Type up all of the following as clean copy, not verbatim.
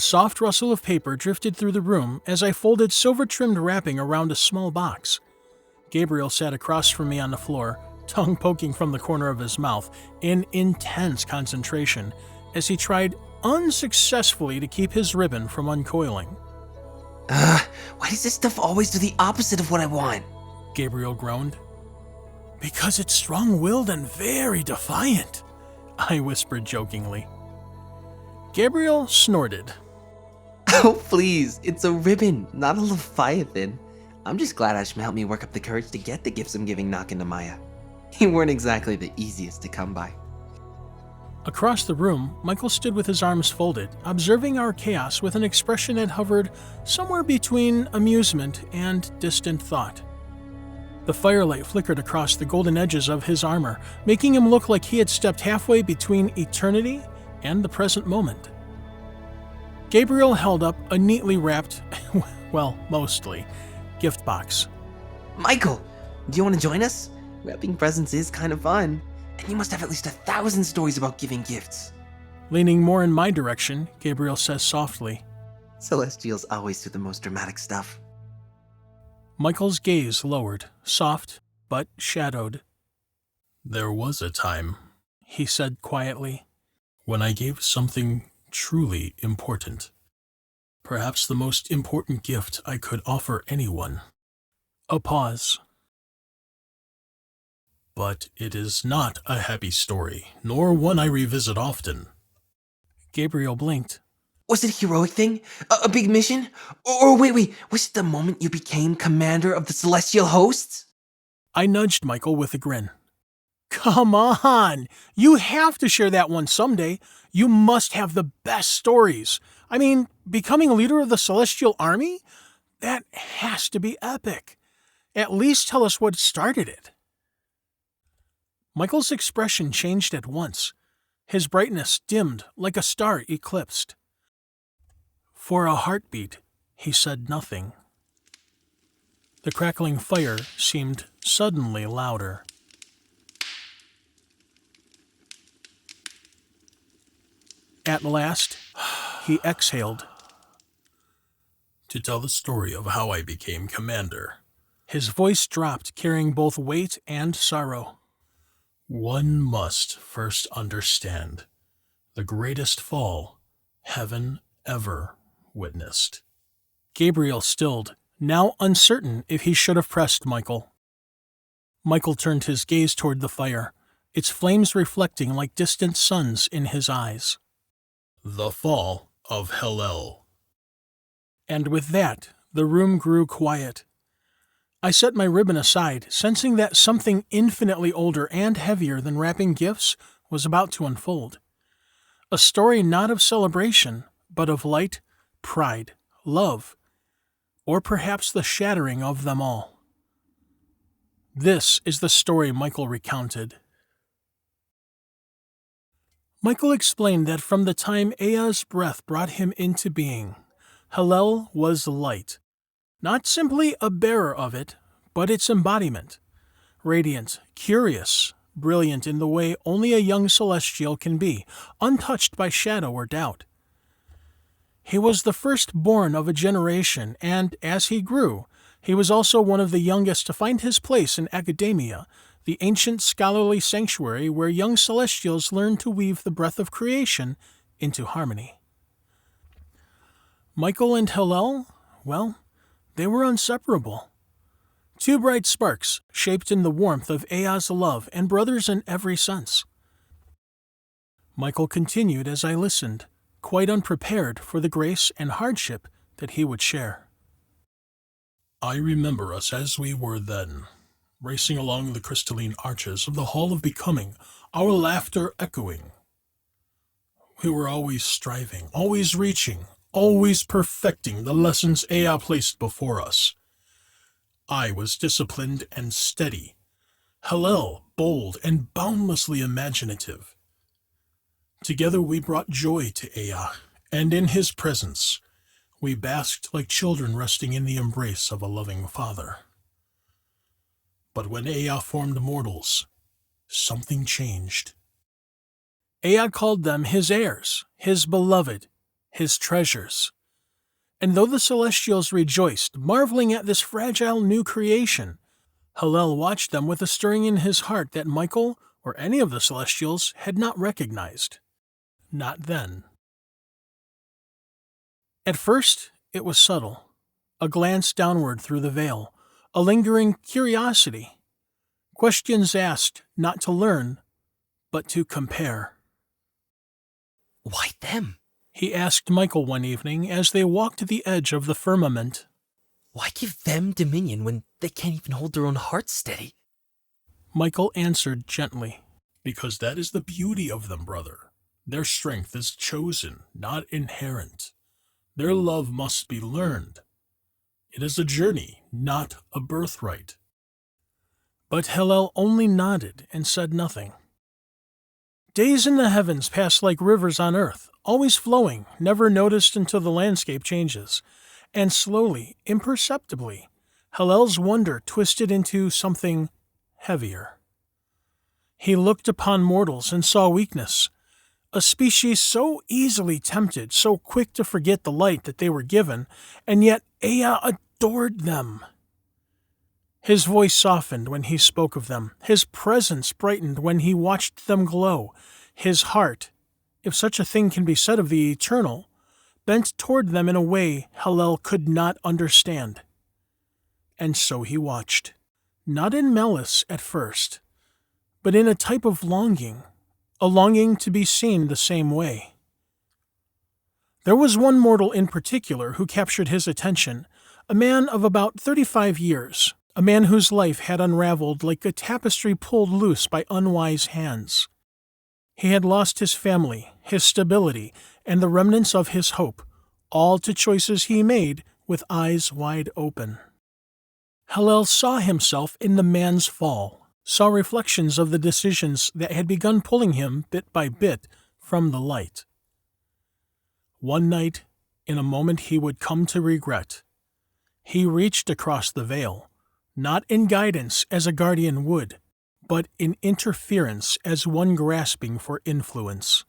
A soft rustle of paper drifted through the room as I folded silver-trimmed wrapping around a small box. Gabriel sat across from me on the floor, tongue poking from the corner of his mouth in intense concentration as he tried unsuccessfully to keep his ribbon from uncoiling. Why does this stuff always do the opposite of what I want? Gabriel groaned. Because it's strong-willed and very defiant, I whispered jokingly. Gabriel snorted. Oh, please, it's a ribbon, not a leviathan. I'm just glad Ashma helped me work up the courage to get the gifts I'm giving Nak and Maya. They weren't exactly the easiest to come by. Across the room, Michael stood with his arms folded, observing our chaos with an expression that hovered somewhere between amusement and distant thought. The firelight flickered across the golden edges of his armor, making him look like he had stepped halfway between eternity and the present moment. Gabriel held up a neatly wrapped, well, mostly, gift box. Michael, do you want to join us? Wrapping presents is kind of fun. And you must have at least 1,000 stories about giving gifts. Leaning more in my direction, Gabriel says softly. Celestials always do the most dramatic stuff. Michael's gaze lowered, soft but shadowed. There was a time, he said quietly, when I gave something truly important. Perhaps the most important gift I could offer anyone. A pause. But it is not a happy story, nor one I revisit often. Gabriel blinked. Was it a heroic thing? A big mission? Or wait, was it the moment you became commander of the celestial hosts? I nudged Michael with a grin. Come on! You have to share that one someday. You must have the best stories. I mean, becoming a leader of the celestial army? That has to be epic. At least tell us what started it. Michael's expression changed at once. His brightness dimmed like a star eclipsed. For a heartbeat, he said nothing. The crackling fire seemed suddenly louder. At last, he exhaled. To tell the story of how I became commander. His voice dropped, carrying both weight and sorrow. One must first understand the greatest fall heaven ever witnessed. Gabriel stilled, now uncertain if he should have pressed Michael. Michael turned his gaze toward the fire, its flames reflecting like distant suns in his eyes. The fall of Hellel. And with that, the room grew quiet. I set my ribbon aside, sensing that something infinitely older and heavier than wrapping gifts was about to unfold. A story not of celebration, but of light, pride, love, or perhaps the shattering of them all. This is the story Michael recounted. Michael explained that from the time Ea's breath brought him into being, Hellel was light. Not simply a bearer of it, but its embodiment. Radiant, curious, brilliant in the way only a young celestial can be, untouched by shadow or doubt. He was the firstborn of a generation, and as he grew, he was also one of the youngest to find his place in academia, the ancient scholarly sanctuary where young celestials learn to weave the breath of creation into harmony. Michael and Hellel, well, they were inseparable. Two bright sparks, shaped in the warmth of Ea's love and brothers in every sense. Michael continued as I listened, quite unprepared for the grace and hardship that he would share. I remember us as we were then, racing along the crystalline arches of the Hall of Becoming, our laughter echoing. We were always striving, always reaching, always perfecting the lessons Ea placed before us. I was disciplined and steady, Hellel bold and boundlessly imaginative. Together we brought joy to Ea, and in his presence, we basked like children resting in the embrace of a loving father. But when Ea formed mortals, something changed. Ea called them his heirs, his beloved, his treasures. And though the Celestials rejoiced, marveling at this fragile new creation, Hillel watched them with a stirring in his heart that Michael or any of the Celestials had not recognized. Not then. At first, it was subtle. A glance downward through the veil, a lingering curiosity. Questions asked not to learn, but to compare. Why them? He asked Michael one evening as they walked to the edge of the firmament. Why give them dominion when they can't even hold their own hearts steady? Michael answered gently. Because that is the beauty of them, brother. Their strength is chosen, not inherent. Their love must be learned. It is a journey, not a birthright. But Hillel only nodded and said nothing. Days in the heavens pass like rivers on earth, always flowing, never noticed until the landscape changes. And slowly, imperceptibly, Hillel's wonder twisted into something heavier. He looked upon mortals and saw weakness, a species so easily tempted, so quick to forget the light that they were given, and yet Ea adored them. His voice softened when he spoke of them. His presence brightened when he watched them glow. His heart, if such a thing can be said of the eternal, bent toward them in a way Hillel could not understand. And so he watched, not in malice at first, but in a type of longing, a longing to be seen the same way. There was one mortal in particular who captured his attention, a man of about 35 years, a man whose life had unraveled like a tapestry pulled loose by unwise hands. He had lost his family, his stability, and the remnants of his hope, all to choices he made with eyes wide open. Hillel saw himself in the man's fall, saw reflections of the decisions that had begun pulling him bit by bit from the light. One night, in a moment he would come to regret, he reached across the veil, not in guidance as a guardian would, but in interference as one grasping for influence.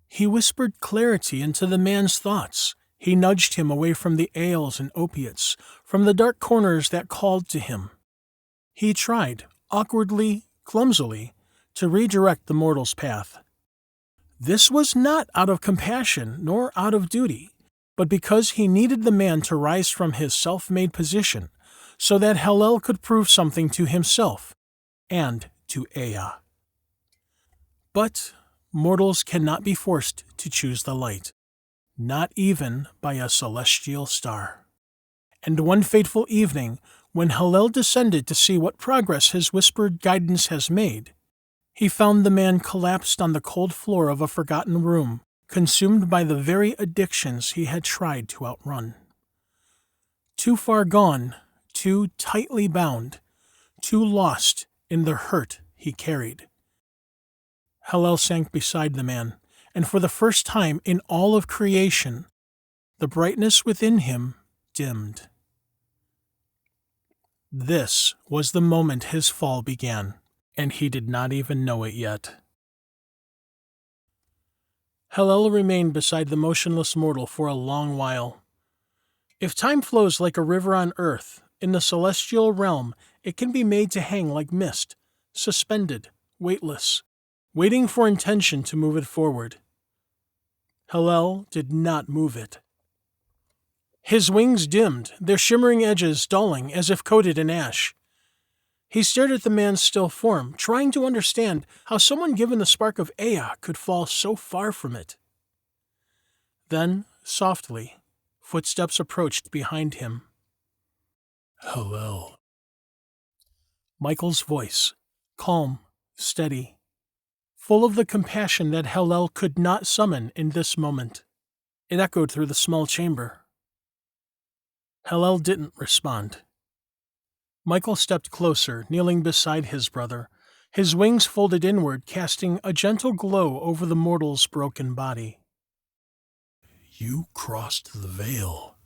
He whispered clarity into the man's thoughts. He nudged him away from the ales and opiates, from the dark corners that called to him. He tried, awkwardly, clumsily, to redirect the mortal's path. This was not out of compassion nor out of duty, but because he needed the man to rise from his self-made position so that Hillel could prove something to himself and to Ea. But mortals cannot be forced to choose the light, not even by a celestial star. And one fateful evening, when Hillel descended to see what progress his whispered guidance has made, he found the man collapsed on the cold floor of a forgotten room, consumed by the very addictions he had tried to outrun. Too far gone, too tightly bound, too lost in the hurt he carried. Hillel sank beside the man, and for the first time in all of creation, the brightness within him dimmed. This was the moment his fall began, and he did not even know it yet. Hillel remained beside the motionless mortal for a long while. If time flows like a river on earth, in the celestial realm it can be made to hang like mist, suspended, weightless, waiting for intention to move it forward. Hillel did not move it. His wings dimmed, their shimmering edges dulling as if coated in ash. He stared at the man's still form, trying to understand how someone given the spark of Ea could fall so far from it. Then, softly, footsteps approached behind him. Hillel. Michael's voice, calm, steady, full of the compassion that Hillel could not summon in this moment. It echoed through the small chamber. Hillel didn't respond. Michael stepped closer, kneeling beside his brother, his wings folded inward, casting a gentle glow over the mortal's broken body. You crossed the veil,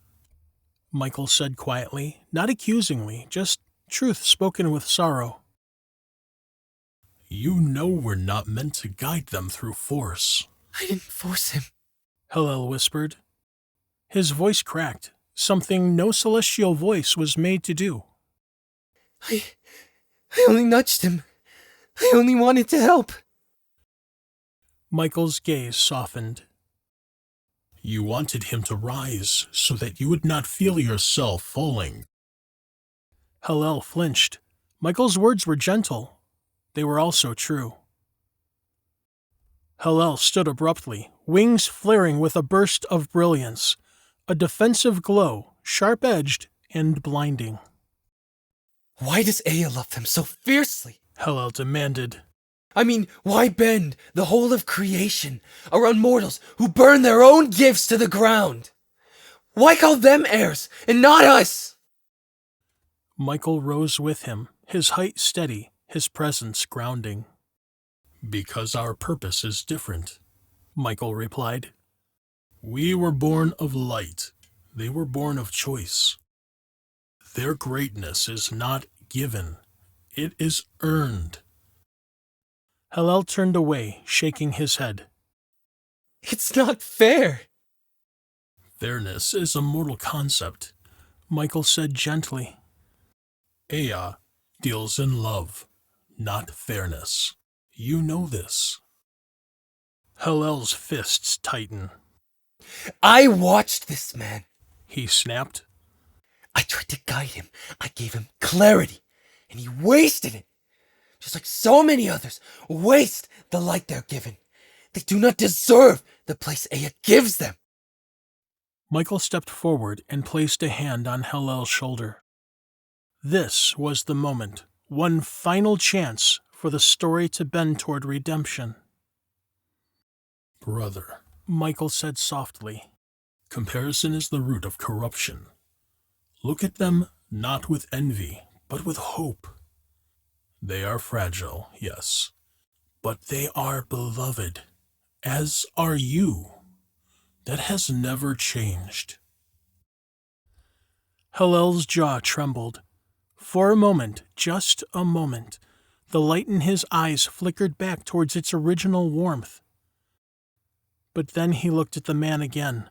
Michael said quietly, not accusingly, just truth spoken with sorrow. You know we're not meant to guide them through force. I didn't force him. Hillel whispered. His voice cracked, something no celestial voice was made to do. I only nudged him. I only wanted to help. Michael's gaze softened. You wanted him to rise so that you would not feel yourself falling. Hillel flinched. Michael's words were gentle. They were also true. Hillel stood abruptly, wings flaring with a burst of brilliance, a defensive glow, sharp-edged and blinding. Why does Ea love them so fiercely? Hillel demanded. I mean, why bend the whole of creation around mortals who burn their own gifts to the ground? Why call them heirs and not us? Michael rose with him, his height steady, his presence grounding. Because our purpose is different, Michael replied. We were born of light. They were born of choice. Their greatness is not given. It is earned. Hillel turned away, shaking his head. It's not fair. Fairness is a mortal concept, Michael said gently. Ea deals in love, not fairness. You know this. Hillel's fists tightened. I watched this man. He snapped. I tried to guide him. I gave him clarity, and he wasted it. Just like so many others waste the light they're given. They do not deserve the place Ea gives them. Michael stepped forward and placed a hand on Hillel's shoulder. This was the moment, one final chance for the story to bend toward redemption. Brother, Michael said softly, comparison is the root of corruption. Look at them not with envy, but with hope. They are fragile, yes, but they are beloved, as are you. That has never changed. Hillel's jaw trembled. For a moment, just a moment, the light in his eyes flickered back towards its original warmth. But then he looked at the man again,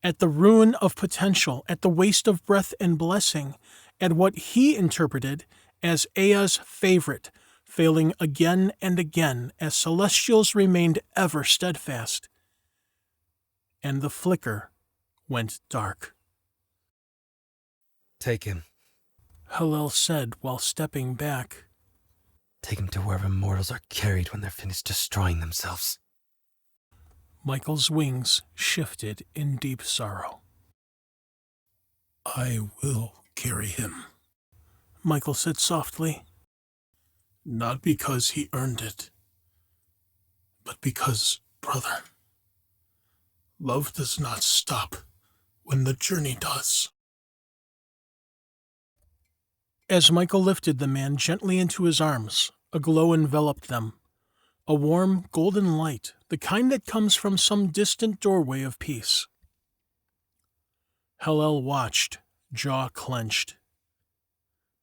at the ruin of potential, at the waste of breath and blessing, at what he interpreted as Ea's favorite, failing again and again as celestials remained ever steadfast. And the flicker went dark. Take him. Hillel said while stepping back. Take him to wherever mortals are carried when they're finished destroying themselves. Michael's wings shifted in deep sorrow. I will carry him, Michael said softly. Not because he earned it, but because, brother, love does not stop when the journey does. As Michael lifted the man gently into his arms, a glow enveloped them. A warm, golden light, the kind that comes from some distant doorway of peace. Hillel watched, jaw clenched.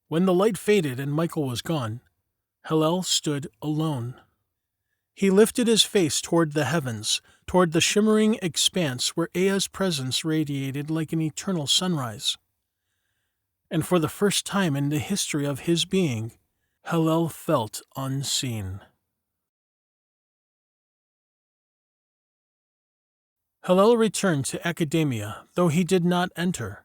When the light faded and Michael was gone, Hillel stood alone. He lifted his face toward the heavens, toward the shimmering expanse where Ea's presence radiated like an eternal sunrise. And for the first time in the history of his being, Hillel felt unseen. Hillel returned to academia, though he did not enter.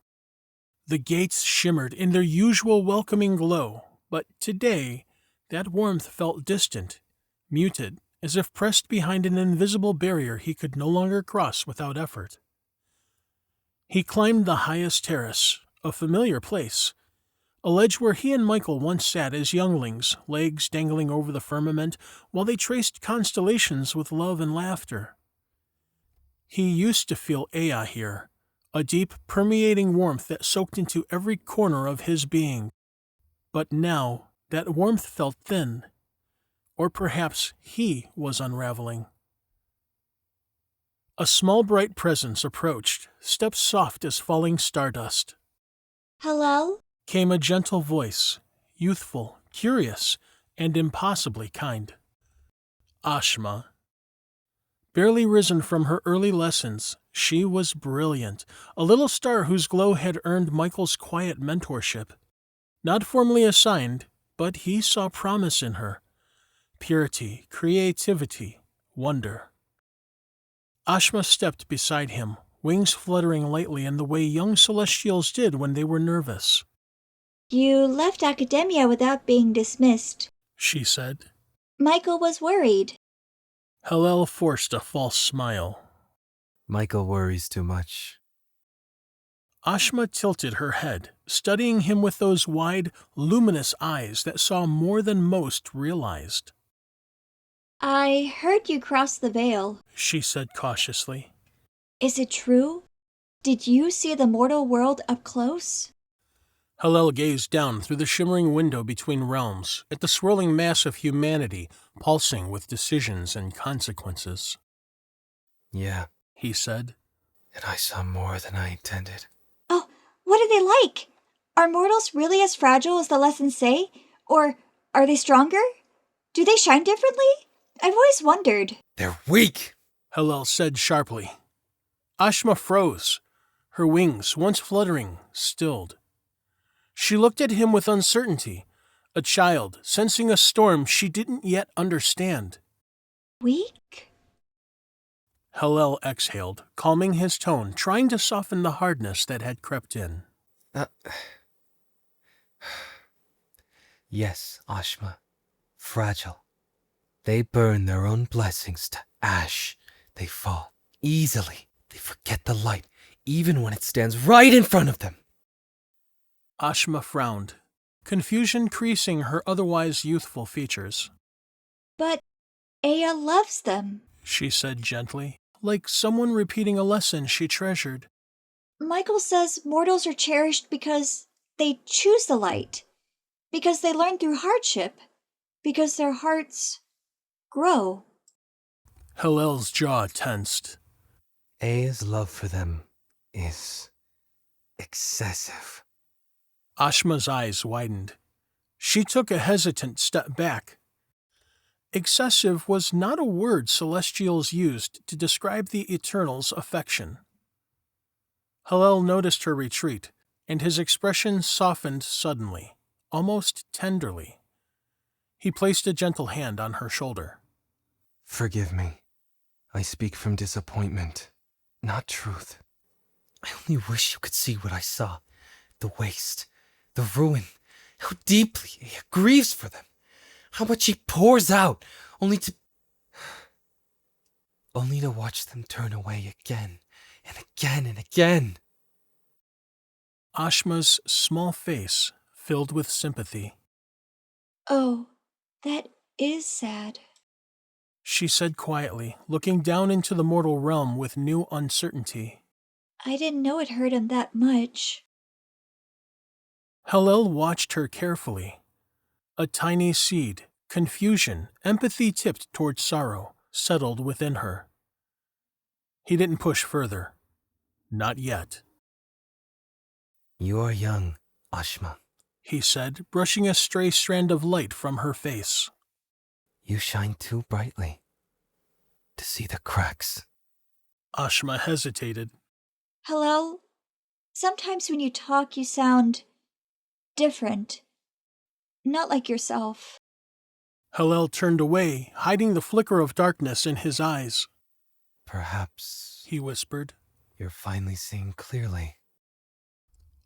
The gates shimmered in their usual welcoming glow, but today that warmth felt distant, muted, as if pressed behind an invisible barrier he could no longer cross without effort. He climbed the highest terrace, a familiar place, a ledge where he and Michael once sat as younglings, legs dangling over the firmament, while they traced constellations with love and laughter. He used to feel Ea here, a deep, permeating warmth that soaked into every corner of his being. But now that warmth felt thin, or perhaps he was unraveling. A small bright presence approached, steps soft as falling stardust. Hello? Came a gentle voice, youthful, curious, and impossibly kind. Ashma. Barely risen from her early lessons, she was brilliant, a little star whose glow had earned Michael's quiet mentorship. Not formally assigned, but he saw promise in her. Purity, creativity, wonder. Ashma stepped beside him, wings fluttering lightly in the way young Celestials did when they were nervous. You left academia without being dismissed. She said. Michael was worried. Hillel forced a false smile. Michael worries too much. Ashma tilted her head, studying him with those wide, luminous eyes that saw more than most realized. I heard you cross the veil. She said cautiously. Is it true? Did you see the mortal world up close? Hillel gazed down through the shimmering window between realms at the swirling mass of humanity pulsing with decisions and consequences. Yeah, He said. and I saw more than I intended. Oh, what are they like? Are mortals really as fragile as the lessons say? Or are they stronger? Do they shine differently? I've always wondered. They're weak! Hillel said sharply. Ashma froze. Her wings, once fluttering, stilled. She looked at him with uncertainty, a child sensing a storm she didn't yet understand. Weak? Hillel exhaled, calming his tone, trying to soften the hardness that had crept in. Yes, Ashma. Fragile. They burn their own blessings to ash. They fall easily. They forget the light, even when it stands right in front of them. Ashma frowned, confusion creasing her otherwise youthful features. But Aya loves them. She said gently, like someone repeating a lesson she treasured. Michael says mortals are cherished because they choose the light, because they learn through hardship, because their hearts grow. Hillel's jaw tensed. Aya's love for them is excessive. Ashma's eyes widened. She took a hesitant step back. Excessive was not a word Celestials used to describe the Eternal's affection. Hillel noticed her retreat, and his expression softened suddenly, almost tenderly. He placed a gentle hand on her shoulder. Forgive me. I speak from disappointment, not truth. I only wish you could see what I saw. The waste, the ruin, how deeply he grieves for them, how much he pours out, only to watch them turn away again and again and again. Ashma's small face filled with sympathy. Oh, that is sad. She said quietly, looking down into the mortal realm with new uncertainty. I didn't know it hurt him that much. Hillel watched her carefully. A tiny seed, confusion, empathy tipped toward sorrow, settled within her. He didn't push further. Not yet. You are young, Ashma. He said, brushing a stray strand of light from her face. You shine too brightly to see the cracks. Ashma hesitated. Hillel, sometimes when you talk you sound different. Not like yourself. Hillel turned away, hiding the flicker of darkness in his eyes. Perhaps He whispered. you're finally seeing clearly.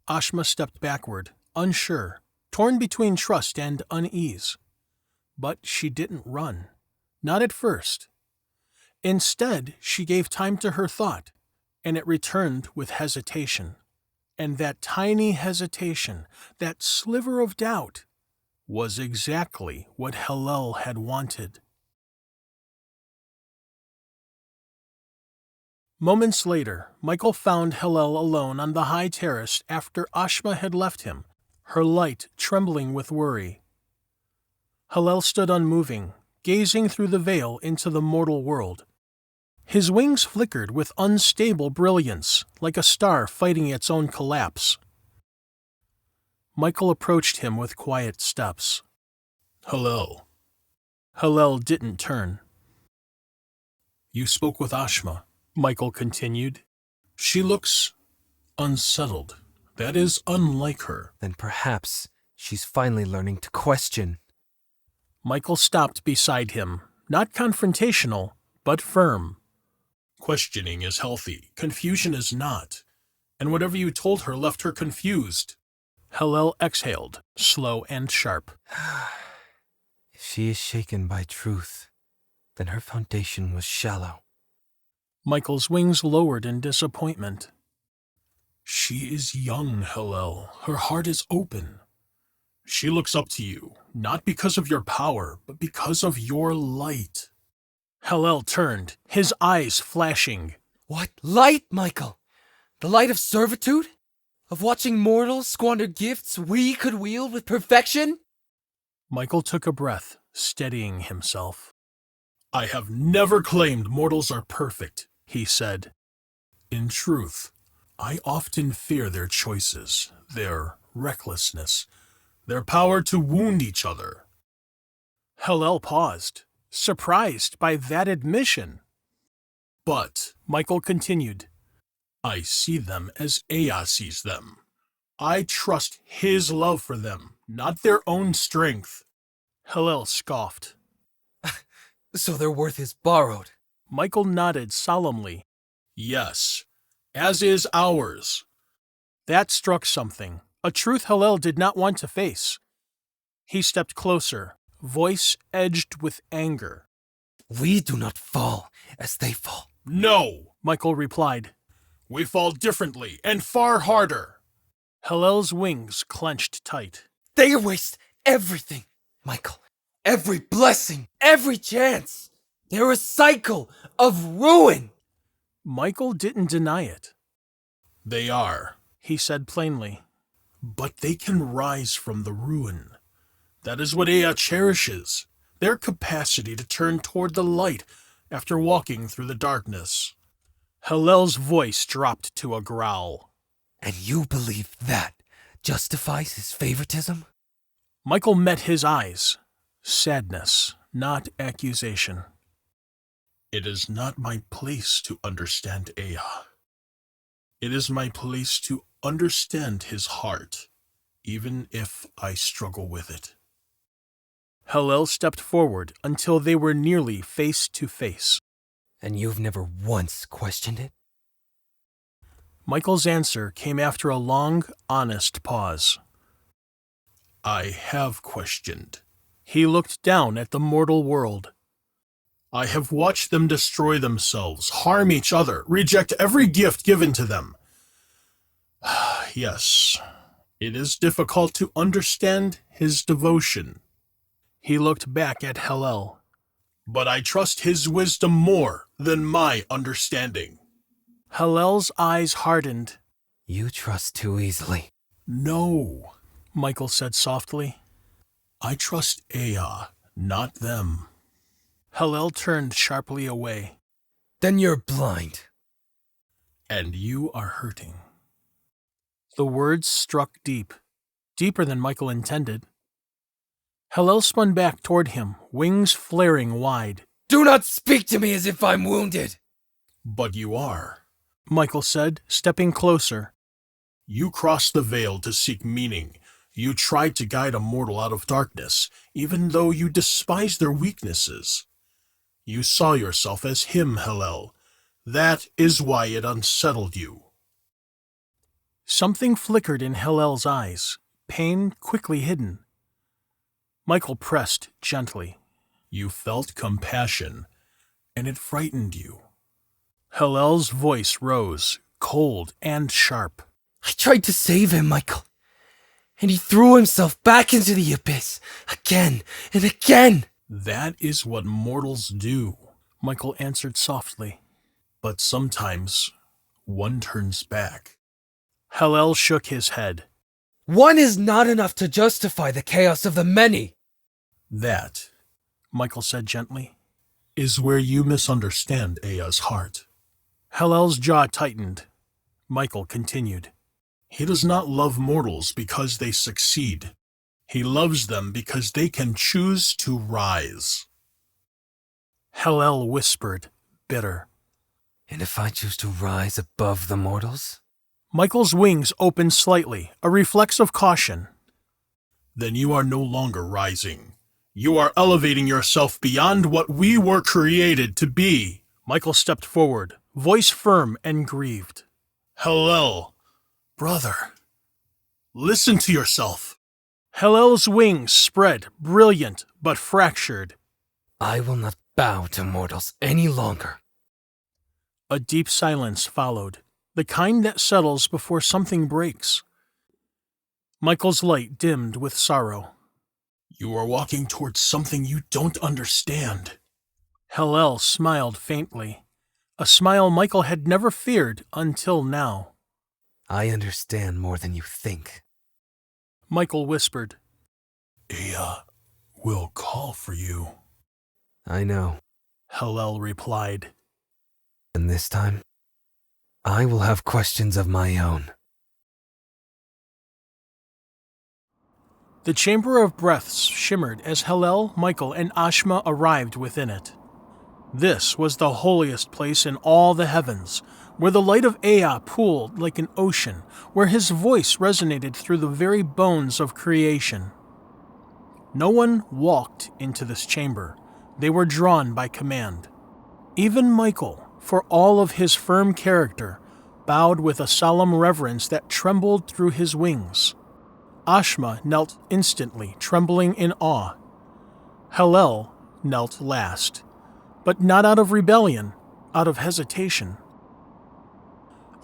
Ashma stepped backward, unsure, torn between trust and unease. But she didn't run. Not at first. Instead, she gave time to her thought, and it returned with hesitation. And that tiny hesitation, that sliver of doubt, was exactly what Hillel had wanted. Moments later, Michael found Hillel alone on the high terrace after Ashma had left him, her light trembling with worry. Hillel stood unmoving, gazing through the veil into the mortal world. His wings flickered with unstable brilliance, like a star fighting its own collapse. Michael approached him with quiet steps. Hillel. Hillel didn't turn. You spoke with Ashma, Michael continued. She looks unsettled. That is unlike her. Then perhaps she's finally learning to question. Michael stopped beside him, not confrontational, but firm. Questioning is healthy. Confusion is not. And whatever you told her left her confused. Hillel exhaled, slow and sharp. If she is shaken by truth, then her foundation was shallow. Michael's wings lowered in disappointment. She is young, Hillel. Her heart is open. She looks up to you, not because of your power, but because of your light. Hillel turned, his eyes flashing. What light, Michael? The light of servitude? Of watching mortals squander gifts we could wield with perfection? Michael took a breath, steadying himself. I have never claimed mortals are perfect, he said. In truth, I often fear their choices, their recklessness, their power to wound each other. Hillel paused, surprised by that admission. But, Michael continued, I see them as Ea sees them. I trust his love for them, not their own strength. Hillel scoffed. So their worth is borrowed. Michael nodded solemnly. Yes, as is ours. That struck something, a truth Hillel did not want to face. He stepped closer, voice edged with anger. We do not fall as they fall. No, Michael replied. We fall differently and far harder. Hillel's wings clenched tight. They waste everything, Michael. Every blessing, every chance. They're a cycle of ruin. Michael didn't deny it. They are, he said plainly. But they can rise from the ruin. That is what Ea cherishes, their capacity to turn toward the light after walking through the darkness. Hillel's voice dropped to a growl. And you believe that justifies his favoritism? Michael met his eyes. Sadness, not accusation. It is not my place to understand Ea. It is my place to understand his heart, even if I struggle with it. Hillel stepped forward until they were nearly face to face. And you've never once questioned it? Michael's answer came after a long, honest pause. I have questioned. He looked down at the mortal world. I have watched them destroy themselves, harm each other, reject every gift given to them. Yes, it is difficult to understand his devotion. He looked back at Hillel. But I trust his wisdom more than my understanding. Hillel's eyes hardened. You trust too easily. No, Michael said softly. I trust Ea, not them. Hillel turned sharply away. Then you're blind. And you are hurting. The words struck deep, deeper than Michael intended. Hillel spun back toward him, wings flaring wide. Do not speak to me as if I'm wounded. But you are, Michael said, stepping closer. You crossed the veil to seek meaning. You tried to guide a mortal out of darkness, even though you despised their weaknesses. You saw yourself as him, Hillel. That is why it unsettled you. Something flickered in Hillel's eyes, pain quickly hidden. Michael pressed gently. You felt compassion, and it frightened you. Hillel's voice rose, cold and sharp. I tried to save him, Michael. And he threw himself back into the abyss, again and again. That is what mortals do, Michael answered softly. But sometimes one turns back. Hillel shook his head. One is not enough to justify the chaos of the many. That, Michael said gently, is where you misunderstand Ea's heart. Hillel's jaw tightened. Michael continued. He does not love mortals because they succeed. He loves them because they can choose to rise. Hillel whispered, bitter. And if I choose to rise above the mortals? Michael's wings opened slightly, a reflex of caution. Then you are no longer rising. You are elevating yourself beyond what we were created to be. Michael stepped forward, voice firm and grieved. Hellel, brother, listen to yourself. Hellel's wings spread, brilliant but fractured. I will not bow to mortals any longer. A deep silence followed, the kind that settles before something breaks. Michael's light dimmed with sorrow. You are walking towards something you don't understand. Hellel smiled faintly, a smile Michael had never feared until now. I understand more than you think. Michael whispered, Ea will call for you. I know. Hellel replied. And this time, I will have questions of my own. The Chamber of Breaths shimmered as Hellel, Michael, and Ashma arrived within it. This was the holiest place in all the heavens, where the light of Ea pooled like an ocean, where his voice resonated through the very bones of creation. No one walked into this chamber. They were drawn by command. Even Michael, for all of his firm character, bowed with a solemn reverence that trembled through his wings. Ashma knelt instantly, trembling in awe. Hellel knelt last, but not out of rebellion, out of hesitation.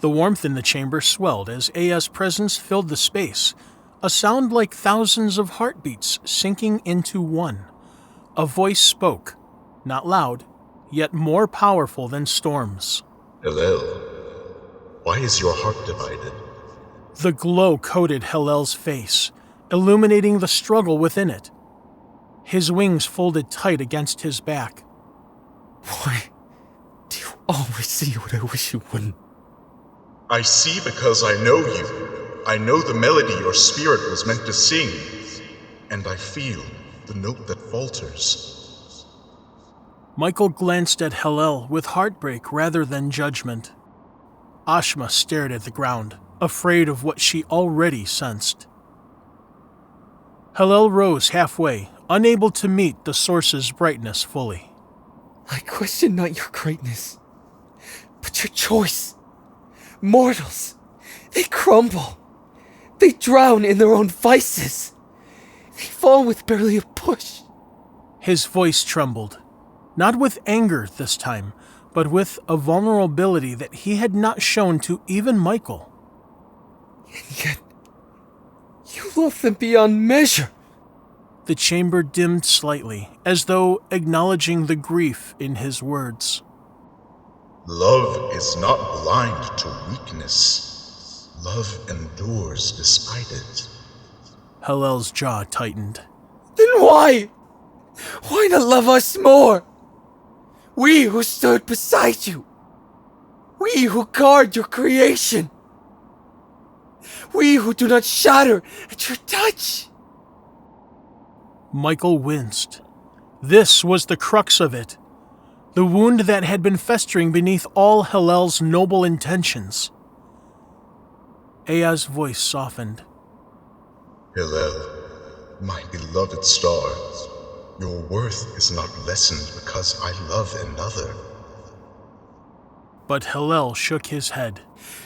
The warmth in the chamber swelled as Ea's presence filled the space, a sound like thousands of heartbeats sinking into one. A voice spoke, not loud, yet more powerful than storms. Hellel, why is your heart divided? The glow coated Hellel's face, illuminating the struggle within it. His wings folded tight against his back. Why do you always see what I wish you wouldn't? I see because I know you. I know the melody your spirit was meant to sing. And I feel the note that falters. Michael glanced at Hellel with heartbreak rather than judgment. Ashma stared at the ground, afraid of what she already sensed. Hellel rose halfway, unable to meet the source's brightness fully. I question not your greatness, but your choice. Mortals, they crumble. They drown in their own vices. They fall with barely a push. His voice trembled, not with anger this time, but with a vulnerability that he had not shown to even Michael. And yet, you love them beyond measure. The chamber dimmed slightly, as though acknowledging the grief in his words. Love is not blind to weakness. Love endures despite it. Hellel's jaw tightened. Then why? Why not love us more? We who stood beside you. We who guard your creation. We who do not shatter at your touch. Michael winced. This was the crux of it. The wound that had been festering beneath all Hellel's noble intentions. Ea's voice softened. Hellel, my beloved star, your worth is not lessened because I love another. But Hellel shook his head.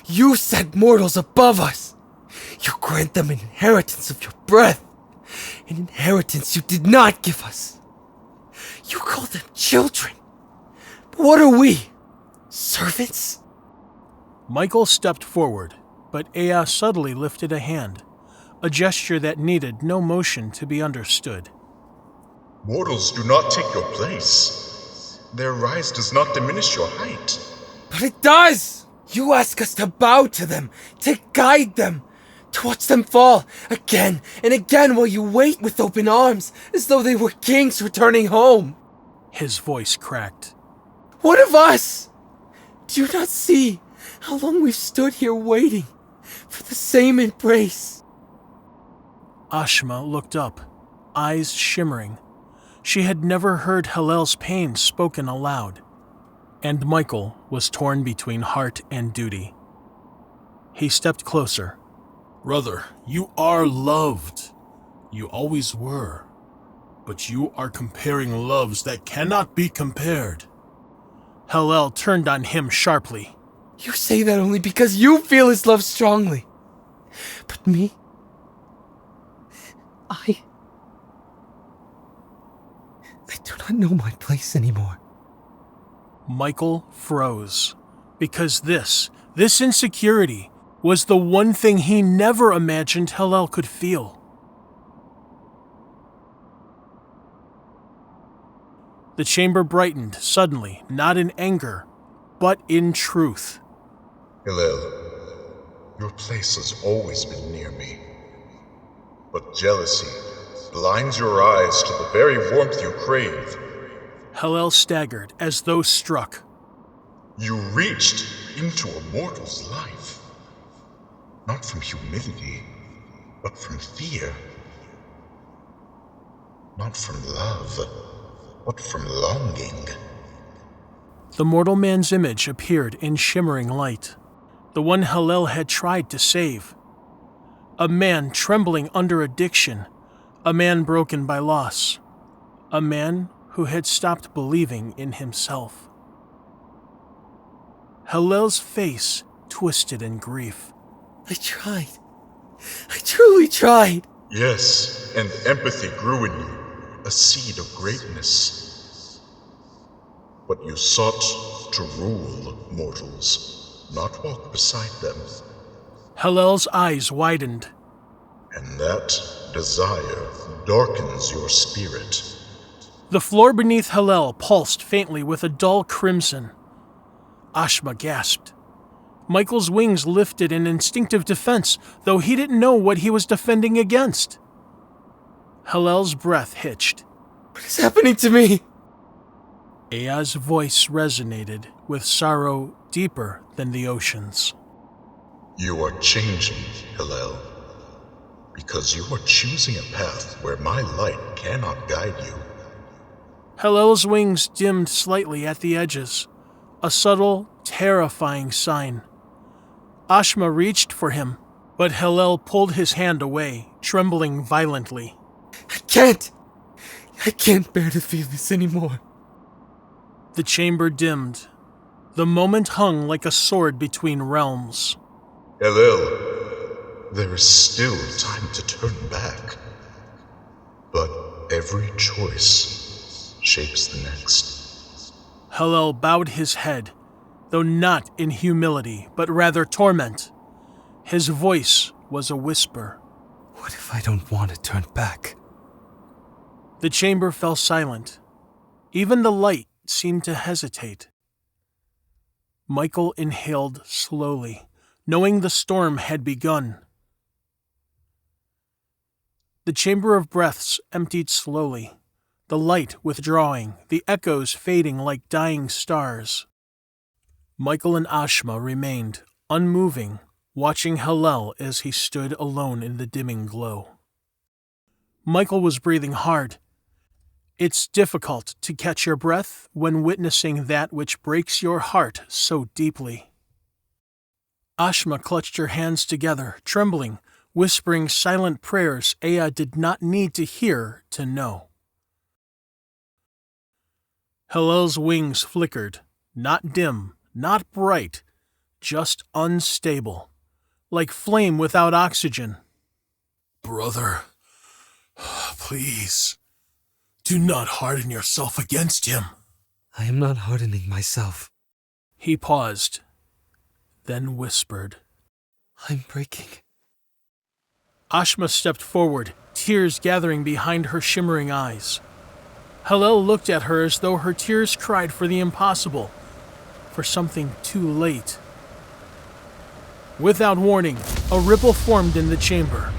You set mortals above us. You grant them inheritance of your breath. An inheritance you did not give us. You call them children. But what are we? Servants? Michael stepped forward, but Ea subtly lifted a hand, a gesture that needed no motion to be understood. Mortals do not take your place. Their rise does not diminish your height. But it does! You ask us to bow to them, to guide them, to watch them fall again and again while you wait with open arms, as though they were kings returning home. His voice cracked. What of us? Do you not see how long we've stood here waiting for the same embrace? Ashma looked up, eyes shimmering. She had never heard Hellel's pain spoken aloud. And Michael was torn between heart and duty. He stepped closer. Brother, you are loved. You always were. But you are comparing loves that cannot be compared. Hillel turned on him sharply. You say that only because you feel his love strongly. But me? I do not know my place anymore. Michael froze, because this insecurity was the one thing he never imagined Hillel could feel. The chamber brightened suddenly, not in anger, but in truth. Hillel, your place has always been near me. But jealousy blinds your eyes to the very warmth you crave. Hillel staggered as though struck. You reached into a mortal's life. Not from humility, but from fear. Not from love, but from longing. The mortal man's image appeared in shimmering light, the one Hillel had tried to save. A man trembling under addiction, a man broken by loss, a man who had stopped believing in himself. Hillel's face twisted in grief. I tried. I truly tried. Yes, and empathy grew in you, a seed of greatness. But you sought to rule mortals, not walk beside them. Hillel's eyes widened. And that desire darkens your spirit. The floor beneath Hillel pulsed faintly with a dull crimson. Ashma gasped. Michael's wings lifted in instinctive defense, though he didn't know what he was defending against. Hillel's breath hitched. What is happening to me? Ea's voice resonated with sorrow deeper than the oceans. You are changing, Hillel, because you are choosing a path where my light cannot guide you. Hillel's wings dimmed slightly at the edges, a subtle, terrifying sign. Ashma reached for him, but Hillel pulled his hand away, trembling violently. I can't bear to feel this anymore. The chamber dimmed. The moment hung like a sword between realms. Hillel, there is still time to turn back. But every choice shapes the next. Hillel bowed his head, though not in humility, but rather torment. His voice was a whisper. What if I don't want to turn back? The chamber fell silent. Even the light seemed to hesitate. Michael inhaled slowly, knowing the storm had begun. The chamber of breaths emptied slowly, the light withdrawing, the echoes fading like dying stars. Michael and Ashma remained, unmoving, watching Hillel as he stood alone in the dimming glow. Michael was breathing hard. It's difficult to catch your breath when witnessing that which breaks your heart so deeply. Ashma clutched her hands together, trembling, whispering silent prayers Ea did not need to hear to know. Hillel's wings flickered, not dim, not bright, just unstable, like flame without oxygen. Brother, please, do not harden yourself against him. I am not hardening myself. He paused, then whispered. I'm breaking. Ashma stepped forward, tears gathering behind her shimmering eyes. Hillel looked at her as though her tears cried for the impossible, for something too late. Without warning, a ripple formed in the chamber.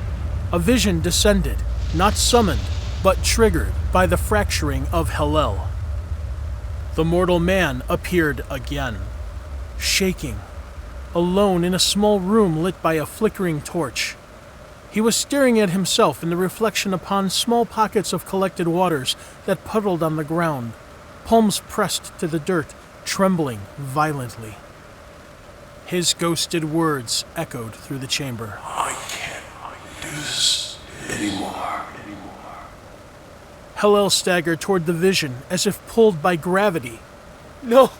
A vision descended, not summoned, but triggered by the fracturing of Hillel. The mortal man appeared again, shaking, alone in a small room lit by a flickering torch. He was staring at himself in the reflection upon small pockets of collected waters that puddled on the ground, palms pressed to the dirt, trembling violently. His ghosted words echoed through the chamber. I can't do this anymore. Hillel staggered toward the vision as if pulled by gravity. No,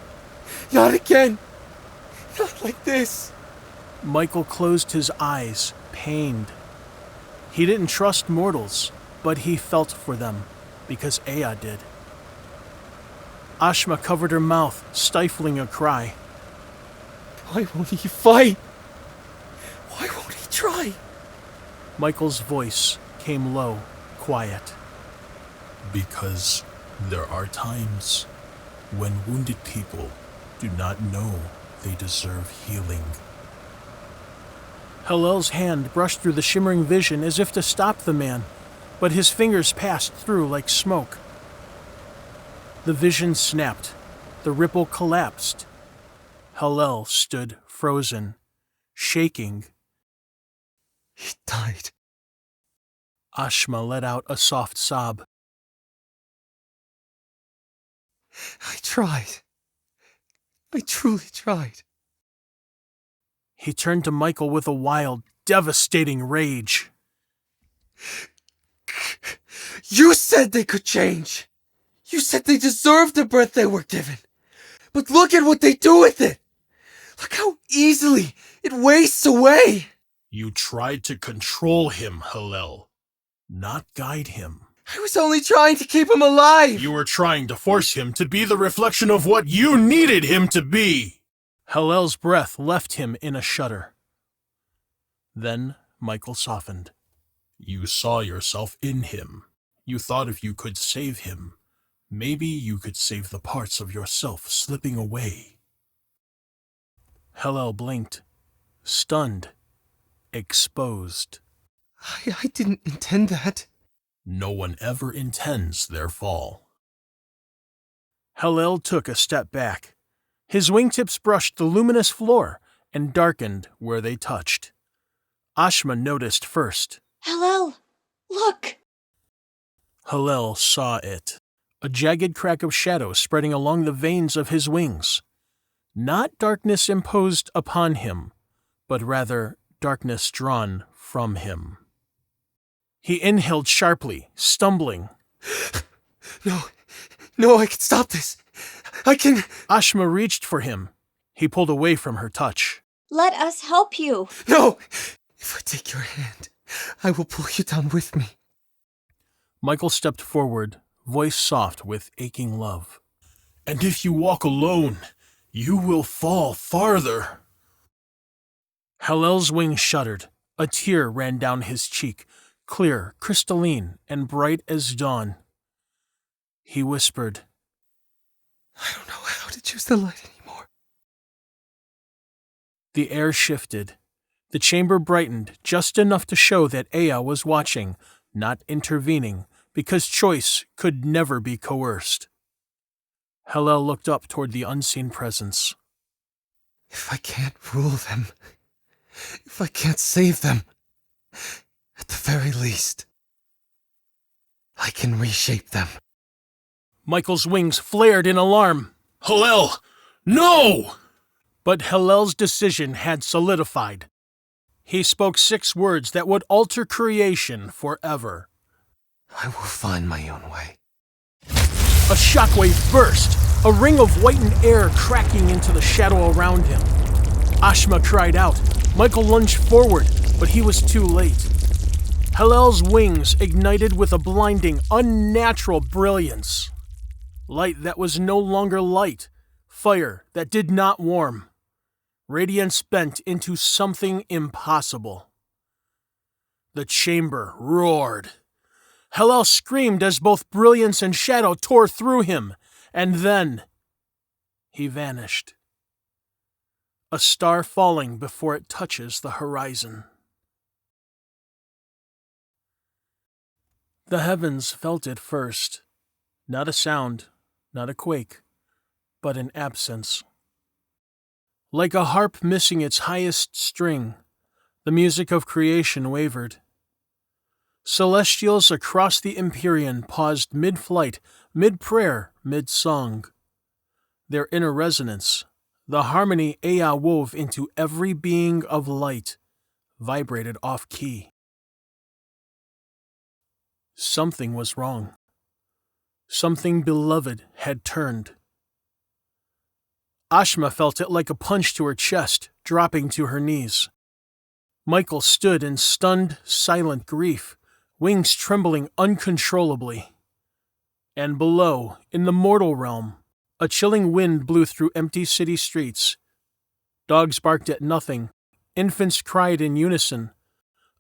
not again. Not like this. Michael closed his eyes, pained. He didn't trust mortals, but he felt for them, because Ea did. Ashma covered her mouth, stifling a cry. Why won't he fight? Why won't he try? Michael's voice came low, quiet. Because there are times when wounded people do not know they deserve healing. Hillel's hand brushed through the shimmering vision as if to stop the man, but his fingers passed through like smoke. The vision snapped. The ripple collapsed. Hillel stood frozen, shaking. He died. Ashma let out a soft sob. I tried. I truly tried. He turned to Michael with a wild, devastating rage. You said they could change. You said they deserved the breath they were given. But look at what they do with it. Look how easily it wastes away. You tried to control him, Hillel, not guide him. I was only trying to keep him alive. You were trying to force him to be the reflection of what you needed him to be. Hillel's breath left him in a shudder. Then Michael softened. You saw yourself in him. You thought if you could save him, maybe you could save the parts of yourself slipping away. Hillel blinked, stunned, exposed. I didn't intend that. No one ever intends their fall. Hillel took a step back. His wingtips brushed the luminous floor and darkened where they touched. Ashma noticed first. Hillel, look! Hillel saw it. A jagged crack of shadow spreading along the veins of his wings. Not darkness imposed upon him, but rather darkness drawn from him. He inhaled sharply, stumbling. No, I can stop this. I can... Ashma reached for him. He pulled away from her touch. Let us help you. No! If I take your hand, I will pull you down with me. Michael stepped forward, voice soft with aching love. And if you walk alone, you will fall farther. Hillel's wings shuddered. A tear ran down his cheek, clear, crystalline, and bright as dawn. He whispered, I don't know how to choose the light anymore. The air shifted. The chamber brightened just enough to show that Ea was watching, not intervening, because choice could never be coerced. Hillel looked up toward the unseen presence. If I can't rule them, if I can't save them, at the very least, I can reshape them. Michael's wings flared in alarm. Hillel, no! But Hillel's decision had solidified. He spoke 6 words that would alter creation forever. I will find my own way. A shockwave burst, a ring of whitened air cracking into the shadow around him. Ashma cried out. Michael lunged forward, but he was too late. Hillel's wings ignited with a blinding, unnatural brilliance. Light that was no longer light, fire that did not warm. Radiance bent into something impossible. The chamber roared. Hillel screamed as both brilliance and shadow tore through him, and then he vanished. A star falling before it touches the horizon. The heavens felt it first. Not a sound, not a quake, but an absence. Like a harp missing its highest string, the music of creation wavered. Celestials across the Empyrean paused mid-flight, mid-prayer, mid-song. Their inner resonance, the harmony Ea wove into every being of light, vibrated off-key. Something was wrong. Something beloved had turned. Ashma felt it like a punch to her chest, dropping to her knees. Michael stood in stunned, silent grief, wings trembling uncontrollably. And below, in the mortal realm, a chilling wind blew through empty city streets. Dogs barked at nothing. Infants cried in unison.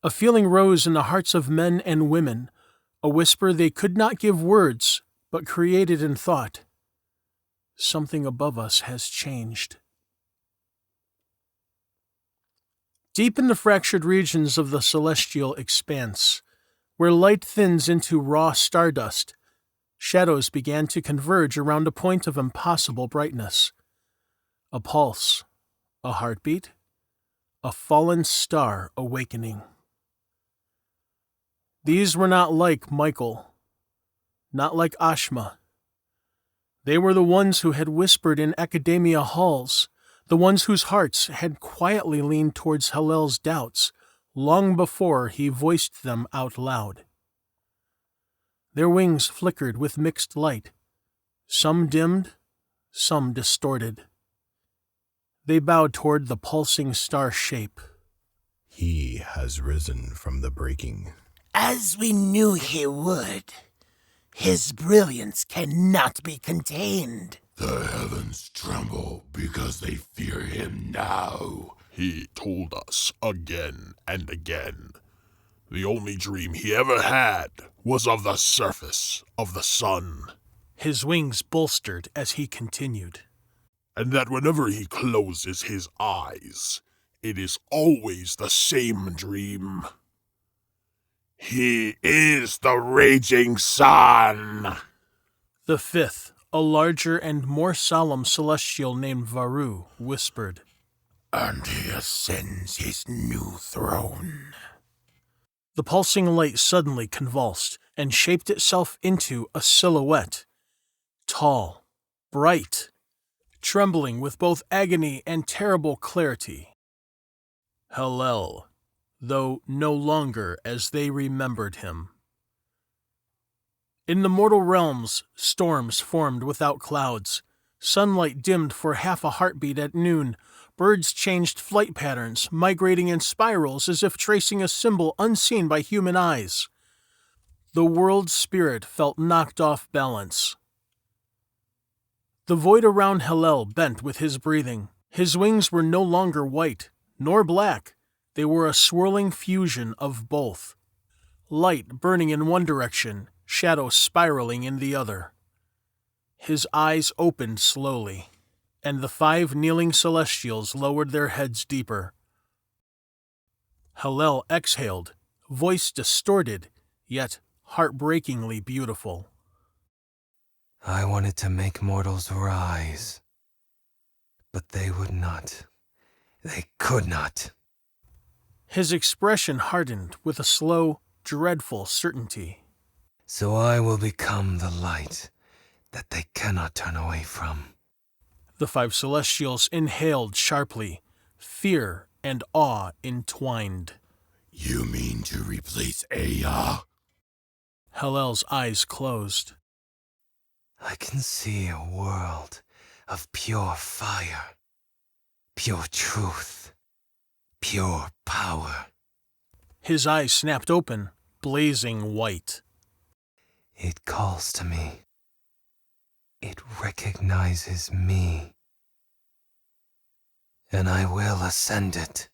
A feeling rose in the hearts of men and women, a whisper they could not give words, but created in thought. Something above us has changed. Deep in the fractured regions of the celestial expanse, where light thins into raw stardust, shadows began to converge around a point of impossible brightness. A pulse, a heartbeat, a fallen star awakening. These were not like Michael, not like Ashma. They were the ones who had whispered in academia halls, the ones whose hearts had quietly leaned towards Hillel's doubts long before he voiced them out loud. Their wings flickered with mixed light, some dimmed, some distorted. They bowed toward the pulsing star shape. He has risen from the breaking. As we knew he would. His brilliance cannot be contained. The heavens tremble because they fear him now. He told us again and again. The only dream he ever had was of the surface of the sun. His wings bolstered as he continued. And that whenever he closes his eyes, it is always the same dream. He is the raging sun. The fifth, a larger and more solemn celestial named Varu, whispered. And he ascends his new throne. The pulsing light suddenly convulsed and shaped itself into a silhouette. Tall, bright, trembling with both agony and terrible clarity. Hillel, though no longer as they remembered him. In the mortal realms, storms formed without clouds. Sunlight dimmed for half a heartbeat at noon. Birds changed flight patterns, migrating in spirals as if tracing a symbol unseen by human eyes. The world's spirit felt knocked off balance. The void around Hillel bent with his breathing. His wings were no longer white, nor black. They were a swirling fusion of both. Light burning in one direction, shadow spiraling in the other. His eyes opened slowly, and the 5 kneeling celestials lowered their heads deeper. Hillel exhaled, voice distorted, yet heartbreakingly beautiful. I wanted to make mortals rise, but they would not. They could not. His expression hardened with a slow, dreadful certainty. So I will become the light that they cannot turn away from. The 5 celestials inhaled sharply, fear and awe entwined. You mean to replace Ea? Hillel's eyes closed. I can see a world of pure fire, pure truth, pure power. His eyes snapped open, blazing white. It calls to me. It recognizes me. And I will ascend it.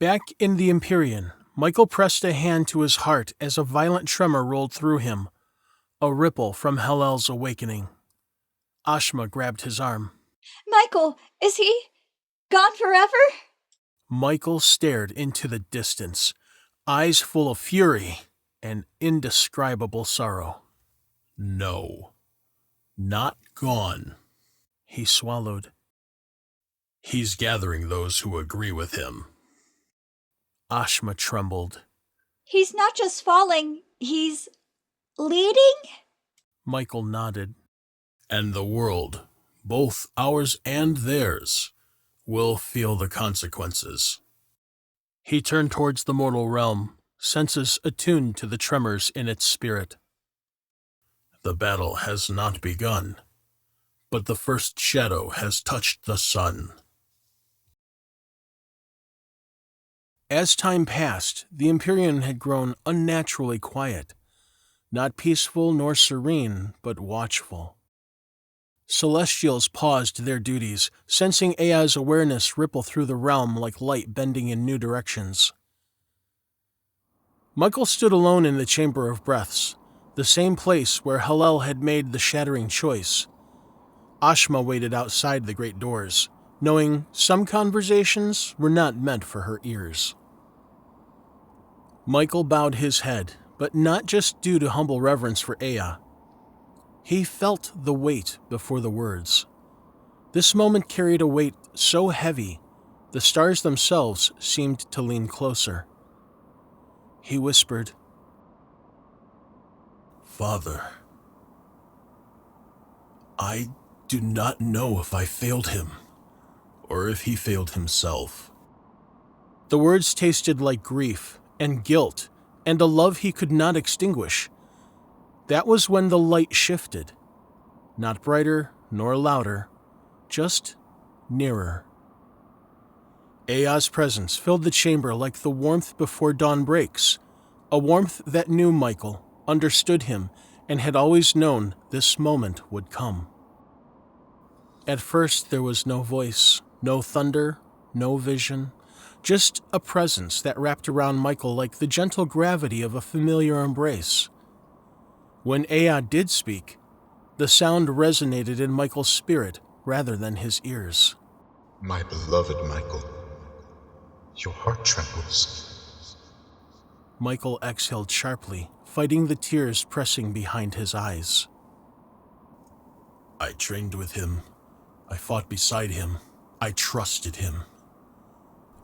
Back in the Empyrean, Michael pressed a hand to his heart as a violent tremor rolled through him, a ripple from Hillel's awakening. Ashma grabbed his arm. Michael, is he gone forever? Michael stared into the distance, eyes full of fury and indescribable sorrow. No, not gone. He swallowed. He's gathering those who agree with him. Ashma trembled. He's not just falling, he's leading? Michael nodded. And the world, both ours and theirs, will feel the consequences. He turned towards the mortal realm, senses attuned to the tremors in its spirit. The battle has not begun, but the first shadow has touched the sun. As time passed, the Empyrean had grown unnaturally quiet, not peaceful nor serene, but watchful. Celestials paused their duties, sensing Aya's awareness ripple through the realm like light bending in new directions. Michael stood alone in the Chamber of Breaths, the same place where Hallel had made the shattering choice. Ashma waited outside the great doors, knowing some conversations were not meant for her ears. Michael bowed his head, but not just due to humble reverence for Aya. He felt the weight before the words. This moment carried a weight so heavy, the stars themselves seemed to lean closer. He whispered, Father, I do not know if I failed him, or if he failed himself. The words tasted like grief and guilt and a love he could not extinguish. That was when the light shifted. Not brighter nor louder, just nearer. Aya's presence filled the chamber like the warmth before dawn breaks, a warmth that knew Michael, understood him, and had always known this moment would come. At first there was no voice, no thunder, no vision, just a presence that wrapped around Michael like the gentle gravity of a familiar embrace. When Aya did speak, the sound resonated in Michael's spirit rather than his ears. My beloved Michael, your heart trembles. Michael exhaled sharply, fighting the tears pressing behind his eyes. I trained with him. I fought beside him. I trusted him.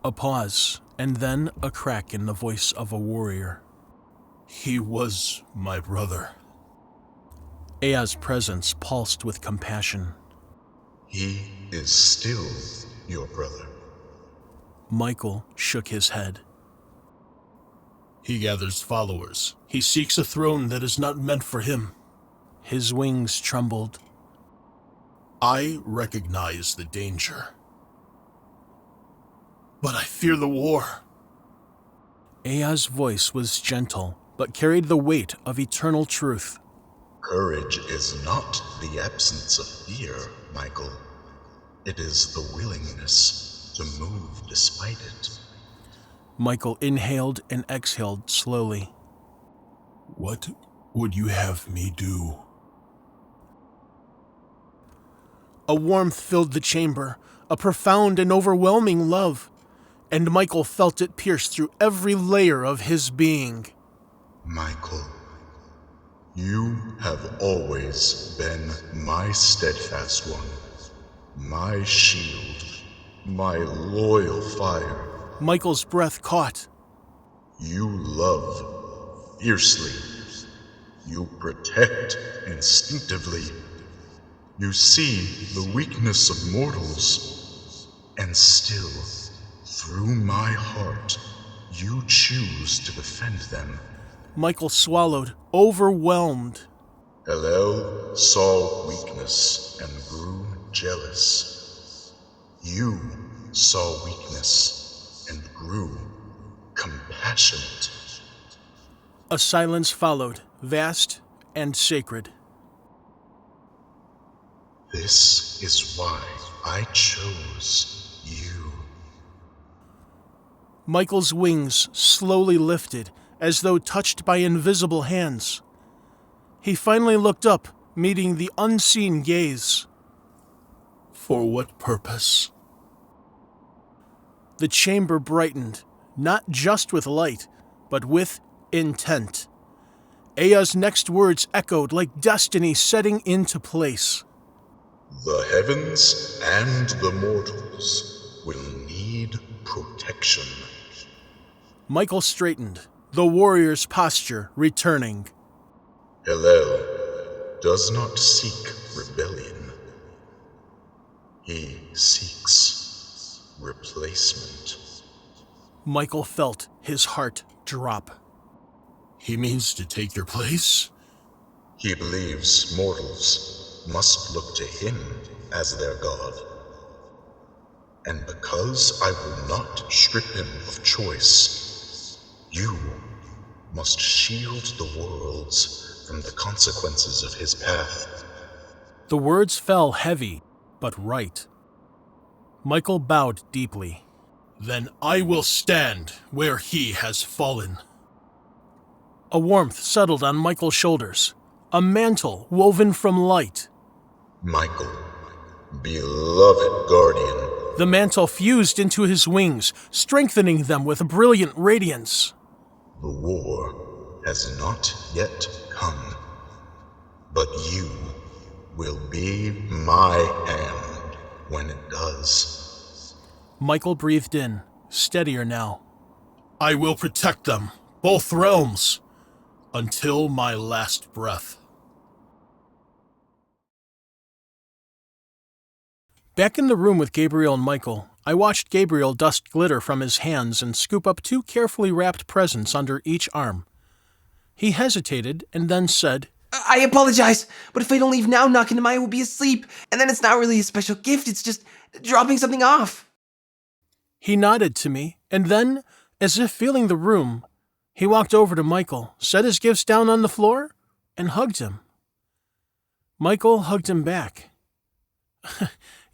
A pause, and then a crack in the voice of a warrior. He was my brother. Aya's presence pulsed with compassion. He is still your brother. Michael shook his head. He gathers followers. He seeks a throne that is not meant for him. His wings trembled. I recognize the danger, but I fear the war. Aya's voice was gentle, but carried the weight of eternal truth. Courage is not the absence of fear, Michael. It is the willingness to move despite it. Michael inhaled and exhaled slowly. What would you have me do? A warmth filled the chamber, a profound and overwhelming love, and Michael felt it pierce through every layer of his being. Michael, you have always been my steadfast one, my shield, my loyal fire. Michael's breath caught. You love fiercely. You protect instinctively. You see the weakness of mortals, and still, through my heart, you choose to defend them. Michael swallowed, overwhelmed. Hallel saw weakness and grew jealous. You saw weakness and grew compassionate. A silence followed, vast and sacred. This is why I chose you. Michael's wings slowly lifted, as though touched by invisible hands. He finally looked up, meeting the unseen gaze. For what purpose? The chamber brightened, not just with light, but with intent. Aya's next words echoed like destiny setting into place. The heavens and the mortals will need protection. Michael straightened, the warrior's posture returning. Hallel, does not seek rebellion. He seeks replacement. Michael felt his heart drop. He means to take your place? He believes mortals must look to him as their god. And because I will not strip him of choice, you must shield the worlds from the consequences of his path. The words fell heavy, but right. Michael bowed deeply. Then I will stand where he has fallen. A warmth settled on Michael's shoulders, a mantle woven from light. Michael, beloved guardian. The mantle fused into his wings, strengthening them with brilliant radiance. The war has not yet come, but you will be my hand when it does. Michael breathed in, steadier now. I will protect them, both realms, until my last breath. Back in the room with Gabriel and Michael, I watched Gabriel dust glitter from his hands and scoop up 2 carefully wrapped presents under each arm. He hesitated and then said, I apologize, but if I don't leave now, Nakanamaya will be asleep, and then it's not really a special gift, it's just dropping something off. He nodded to me, and then, as if feeling the room, he walked over to Michael, set his gifts down on the floor, and hugged him. Michael hugged him back.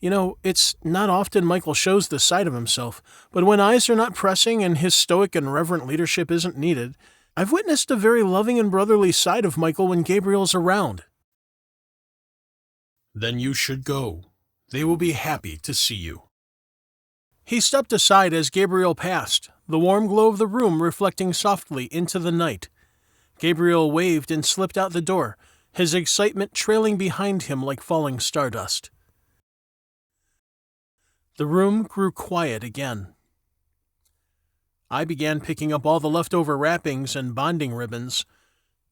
You know, it's not often Michael shows this side of himself, but when eyes are not pressing and his stoic and reverent leadership isn't needed, I've witnessed a very loving and brotherly side of Michael when Gabriel's around. Then you should go. They will be happy to see you. He stepped aside as Gabriel passed, the warm glow of the room reflecting softly into the night. Gabriel waved and slipped out the door, his excitement trailing behind him like falling stardust. The room grew quiet again. I began picking up all the leftover wrappings and bonding ribbons.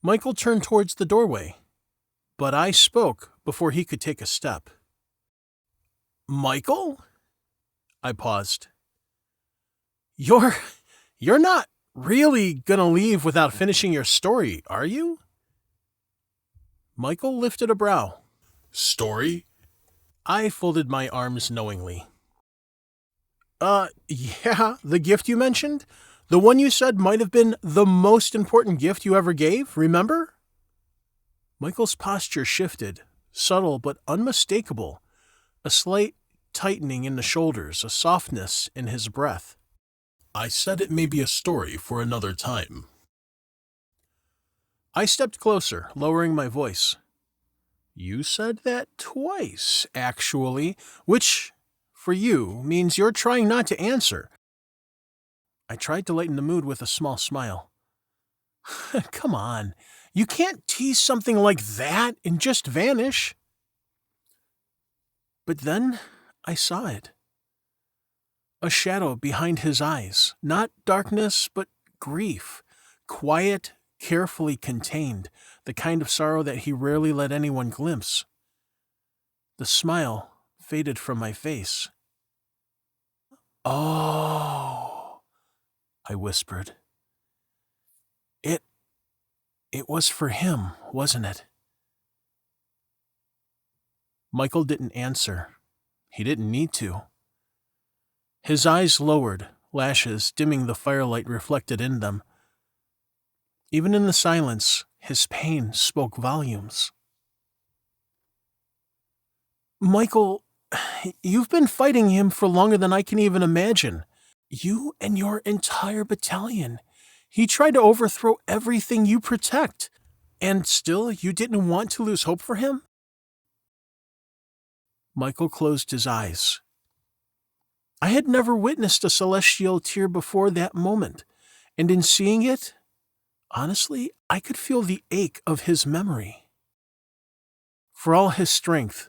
Michael turned towards the doorway, but I spoke before he could take a step. Michael? I paused. You're not really gonna leave without finishing your story, are you? Michael lifted a brow. Story? I folded my arms knowingly. Yeah, the gift you mentioned? The one you said might have been the most important gift you ever gave, remember? Michael's posture shifted, subtle but unmistakable, a slight tightening in the shoulders, a softness in his breath. I said it may be a story for another time. I stepped closer, lowering my voice. You said that twice, actually, which, for you, means you're trying not to answer. I tried to lighten the mood with a small smile. Come on, you can't tease something like that and just vanish. But then I saw it. A shadow behind his eyes, not darkness, but grief, quiet, carefully contained, the kind of sorrow that he rarely let anyone glimpse. The smile faded from my face. Oh, I whispered. It was for him, wasn't it? Michael didn't answer. He didn't need to. His eyes lowered, lashes dimming the firelight reflected in them. Even in the silence, his pain spoke volumes. Michael, you've been fighting him for longer than I can even imagine. You and your entire battalion. He tried to overthrow everything you protect. And still, you didn't want to lose hope for him? Michael closed his eyes. I had never witnessed a celestial tear before that moment, and in seeing it, honestly, I could feel the ache of his memory. For all his strength,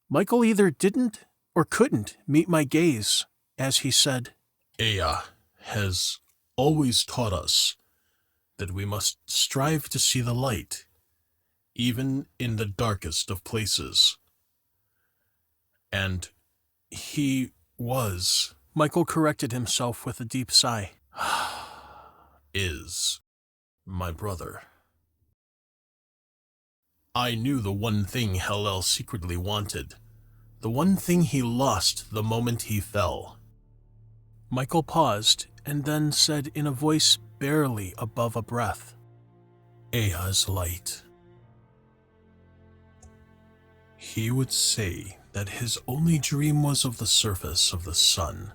Michael either didn't or couldn't meet my gaze, as he said, Aya has always taught us that we must strive to see the light, even in the darkest of places. And he was, Michael corrected himself with a deep sigh. is, my brother. I knew the one thing Hellel secretly wanted, the one thing he lost the moment he fell. Michael paused and then said in a voice barely above a breath, Ea's light. He would say that his only dream was of the surface of the sun,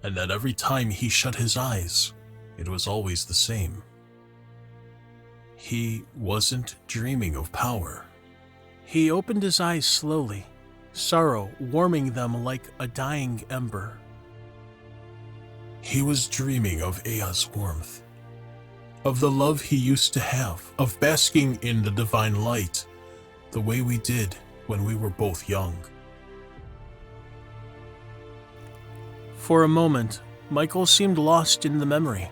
and that every time he shut his eyes, it was always the same. He wasn't dreaming of power. He opened his eyes slowly, sorrow warming them like a dying ember. He was dreaming of Ea's warmth, of the love he used to have, of basking in the divine light, the way we did when we were both young. For a moment, Michael seemed lost in the memory.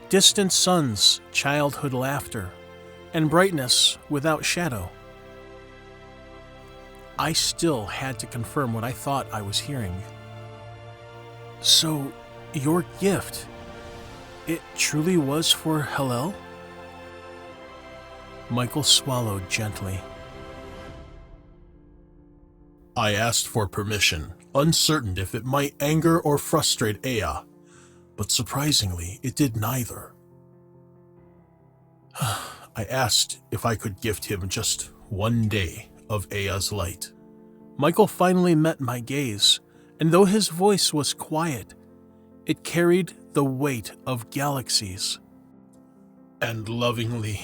Distant suns, childhood laughter, and brightness without shadow. I still had to confirm what I thought I was hearing. So, your gift, it truly was for Hellel? Michael swallowed gently. I asked for permission, uncertain if it might anger or frustrate Ea, but surprisingly, it did neither. I asked if I could gift him just one day of Ea's light. Michael finally met my gaze, and though his voice was quiet, it carried the weight of galaxies. And lovingly,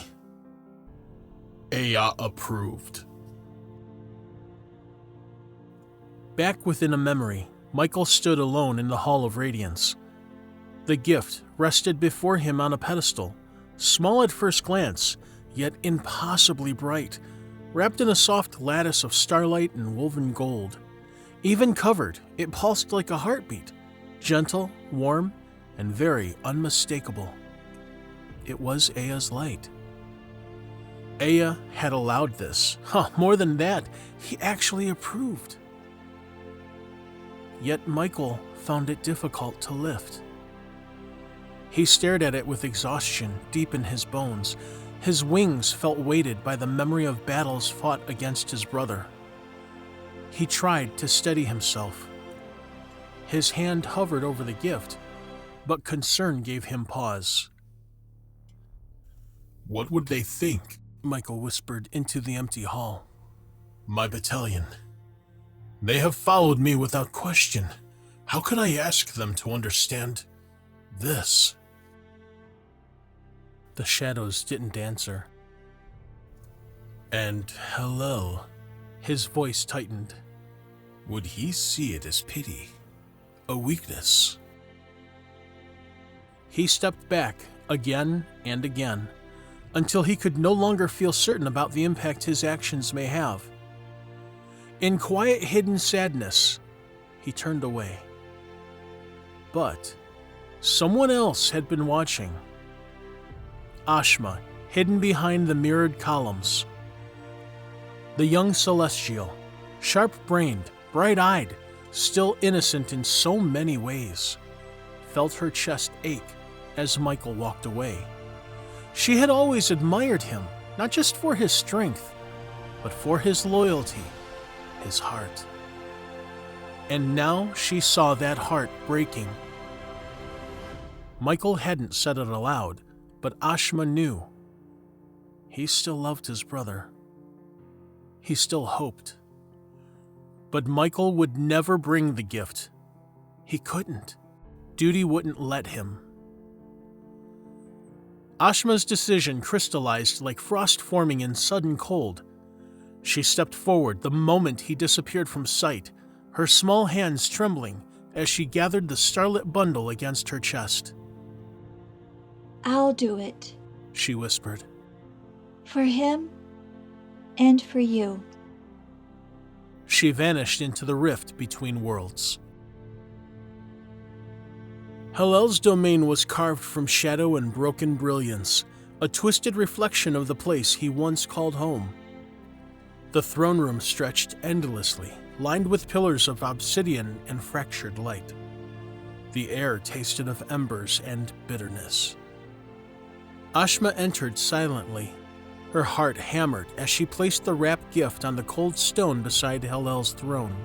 Ea approved. Back within a memory, Michael stood alone in the Hall of Radiance. The gift rested before him on a pedestal, small at first glance, yet impossibly bright, wrapped in a soft lattice of starlight and woven gold. Even covered, it pulsed like a heartbeat, gentle, warm, and very unmistakable. It was Ea's light. Ea had allowed this. More than that, he actually approved. Yet Michael found it difficult to lift. He stared at it with exhaustion deep in his bones. His wings felt weighted by the memory of battles fought against his brother. He tried to steady himself. His hand hovered over the gift, but concern gave him pause. What would they think? Michael whispered into the empty hall. My battalion. They have followed me without question. How could I ask them to understand this? The shadows didn't answer. And Hellel, his voice tightened. Would he see it as pity? A weakness? He stepped back again and again, until he could no longer feel certain about the impact his actions may have. In quiet, hidden sadness, he turned away. But someone else had been watching. Ashma, hidden behind the mirrored columns. The young celestial, sharp-brained, bright-eyed, still innocent in so many ways, felt her chest ache as Michael walked away. She had always admired him, not just for his strength, but for his loyalty, his heart. And now she saw that heart breaking. Michael hadn't said it aloud, but Ashma knew. He still loved his brother. He still hoped. But Michael would never bring the gift. He couldn't. Duty wouldn't let him. Ashma's decision crystallized like frost forming in sudden cold. She stepped forward the moment he disappeared from sight, her small hands trembling as she gathered the starlit bundle against her chest. I'll do it. She whispered. For him and for you. She vanished into the rift between worlds. Hellel's domain was carved from shadow and broken brilliance, a twisted reflection of the place he once called home. The throne room stretched endlessly, lined with pillars of obsidian and fractured light. The air tasted of embers and bitterness. Ashma entered silently, her heart hammered as she placed the wrapped gift on the cold stone beside Hellel's throne.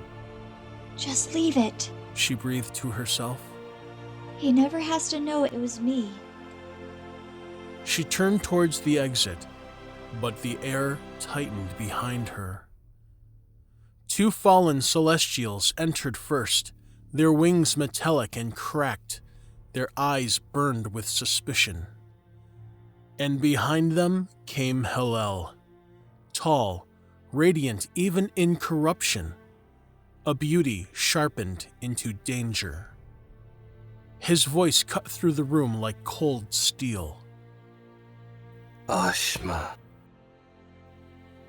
Just leave it. She breathed to herself. He never has to know it was me. She turned towards the exit, but the air tightened behind her. Two fallen celestials entered first, their wings metallic and cracked, their eyes burned with suspicion. And behind them came Hellel, tall, radiant even in corruption, a beauty sharpened into danger. His voice cut through the room like cold steel. Ashma.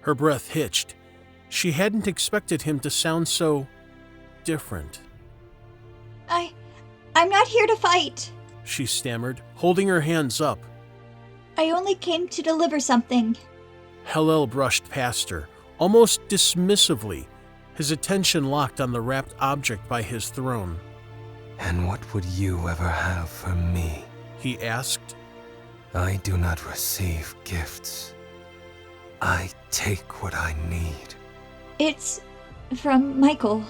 Her breath hitched. She hadn't expected him to sound so different. I'm not here to fight. She stammered, holding her hands up. I only came to deliver something. Hellel brushed past her, almost dismissively, his attention locked on the wrapped object by his throne. And what would you ever have for me? He asked. I do not receive gifts. I take what I need. It's from Michael.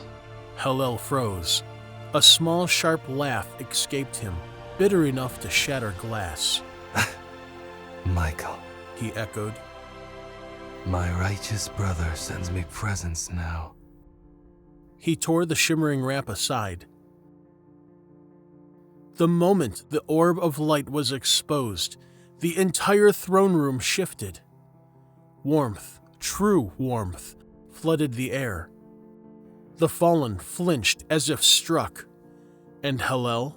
Hellel froze. A small, sharp laugh escaped him, bitter enough to shatter glass. Michael, he echoed. My righteous brother sends me presents now. He tore the shimmering wrap aside. The moment the orb of light was exposed, the entire throne room shifted. Warmth, true warmth, flooded the air. The fallen flinched as if struck. And Hellel?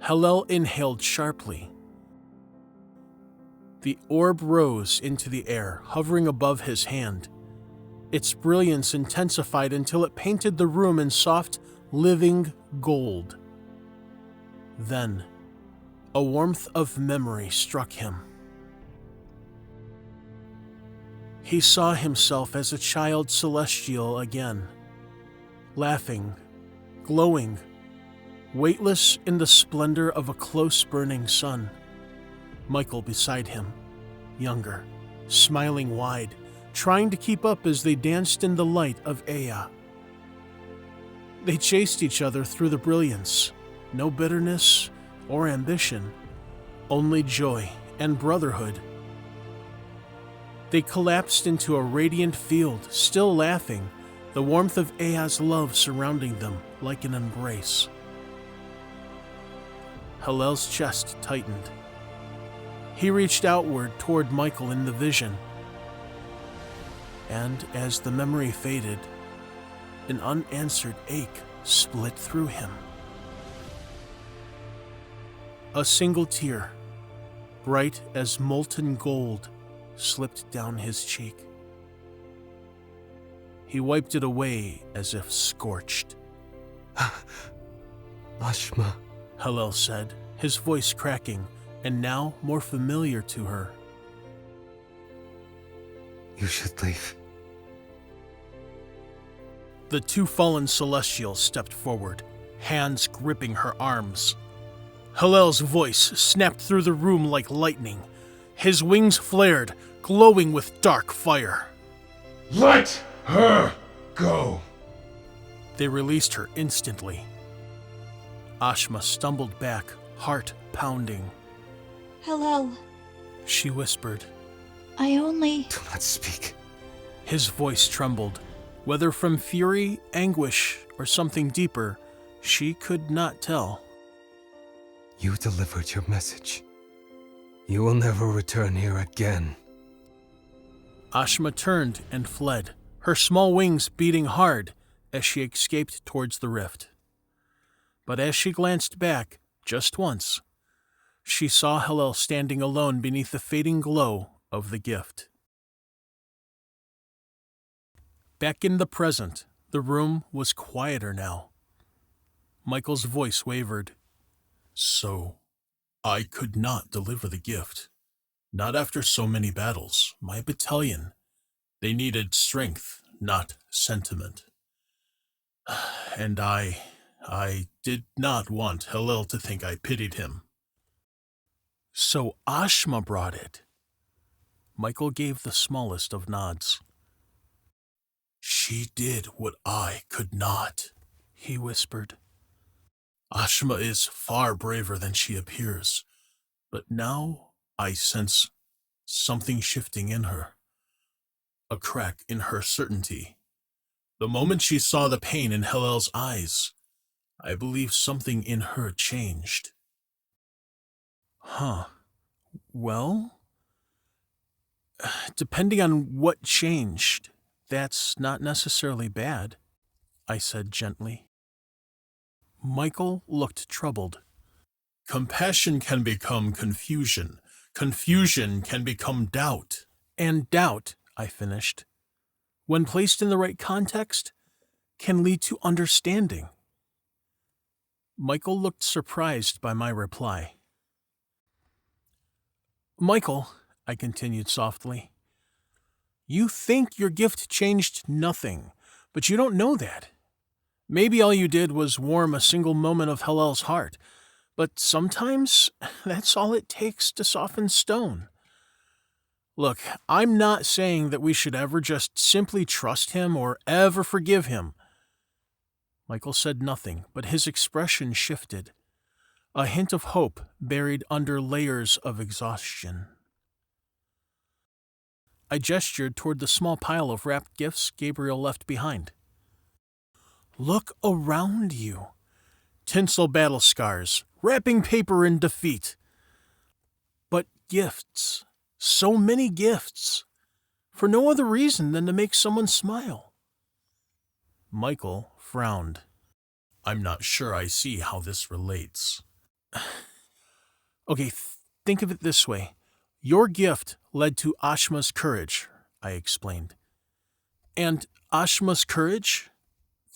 Hellel inhaled sharply. The orb rose into the air, hovering above his hand. Its brilliance intensified until it painted the room in soft, living gold. Then, a warmth of memory struck him. He saw himself as a child celestial again, laughing, glowing, weightless in the splendor of a close burning sun. Michael beside him, younger, smiling wide, trying to keep up as they danced in the light of Ea. They chased each other through the brilliance, no bitterness or ambition, only joy and brotherhood. They collapsed into a radiant field, still laughing, the warmth of Ea's love surrounding them like an embrace. Hellel's chest tightened. He reached outward toward Michael in the vision. And as the memory faded, an unanswered ache split through him. A single tear, bright as molten gold, slipped down his cheek. He wiped it away as if scorched. Ashma, Hellel said, his voice cracking, and now more familiar to her. you should leave. The two fallen celestials stepped forward, hands gripping her arms. Hellel's voice snapped through the room like lightning. His wings flared, glowing with dark fire. Let her go. They released her instantly. Ashma stumbled back, heart pounding. Hellel, She whispered. I only... Do not speak. His voice trembled. Whether from fury, anguish, or something deeper, she could not tell. You delivered your message. You will never return here again. Ashma turned and fled, her small wings beating hard as she escaped towards the rift. But as she glanced back, just once, she saw Hellel standing alone beneath the fading glow of the gift. Back in the present, the room was quieter now. Michael's voice wavered. So, I could not deliver the gift. Not after so many battles. My battalion, they needed strength, not sentiment. And I did not want Hillel to think I pitied him. So Ashma brought it. Michael gave the smallest of nods. She did what I could not, He whispered. Ashma is far braver than she appears, but now I sense something shifting in her. A crack in her certainty. The moment she saw the pain in Hillel's eyes, I believe something in her changed. Huh. Well, depending on what changed, that's not necessarily bad, I said gently. Michael looked troubled. Compassion can become confusion. Confusion can become doubt. And doubt, I finished, when placed in the right context, can lead to understanding. Michael looked surprised by my reply. Michael, I continued softly, you think your gift changed nothing, but you don't know that. Maybe all you did was warm a single moment of Hillel's heart, but sometimes that's all it takes to soften stone. Look, I'm not saying that we should ever just simply trust him or ever forgive him. Michael said nothing, but his expression shifted, a hint of hope buried under layers of exhaustion. I gestured toward the small pile of wrapped gifts Gabriel left behind. Look around you. Tinsel battle scars, wrapping paper in defeat. But gifts, so many gifts, for no other reason than to make someone smile. Michael frowned. I'm not sure I see how this relates. Okay, think of it this way. Your gift led to Ashma's courage, I explained. And Ashma's courage?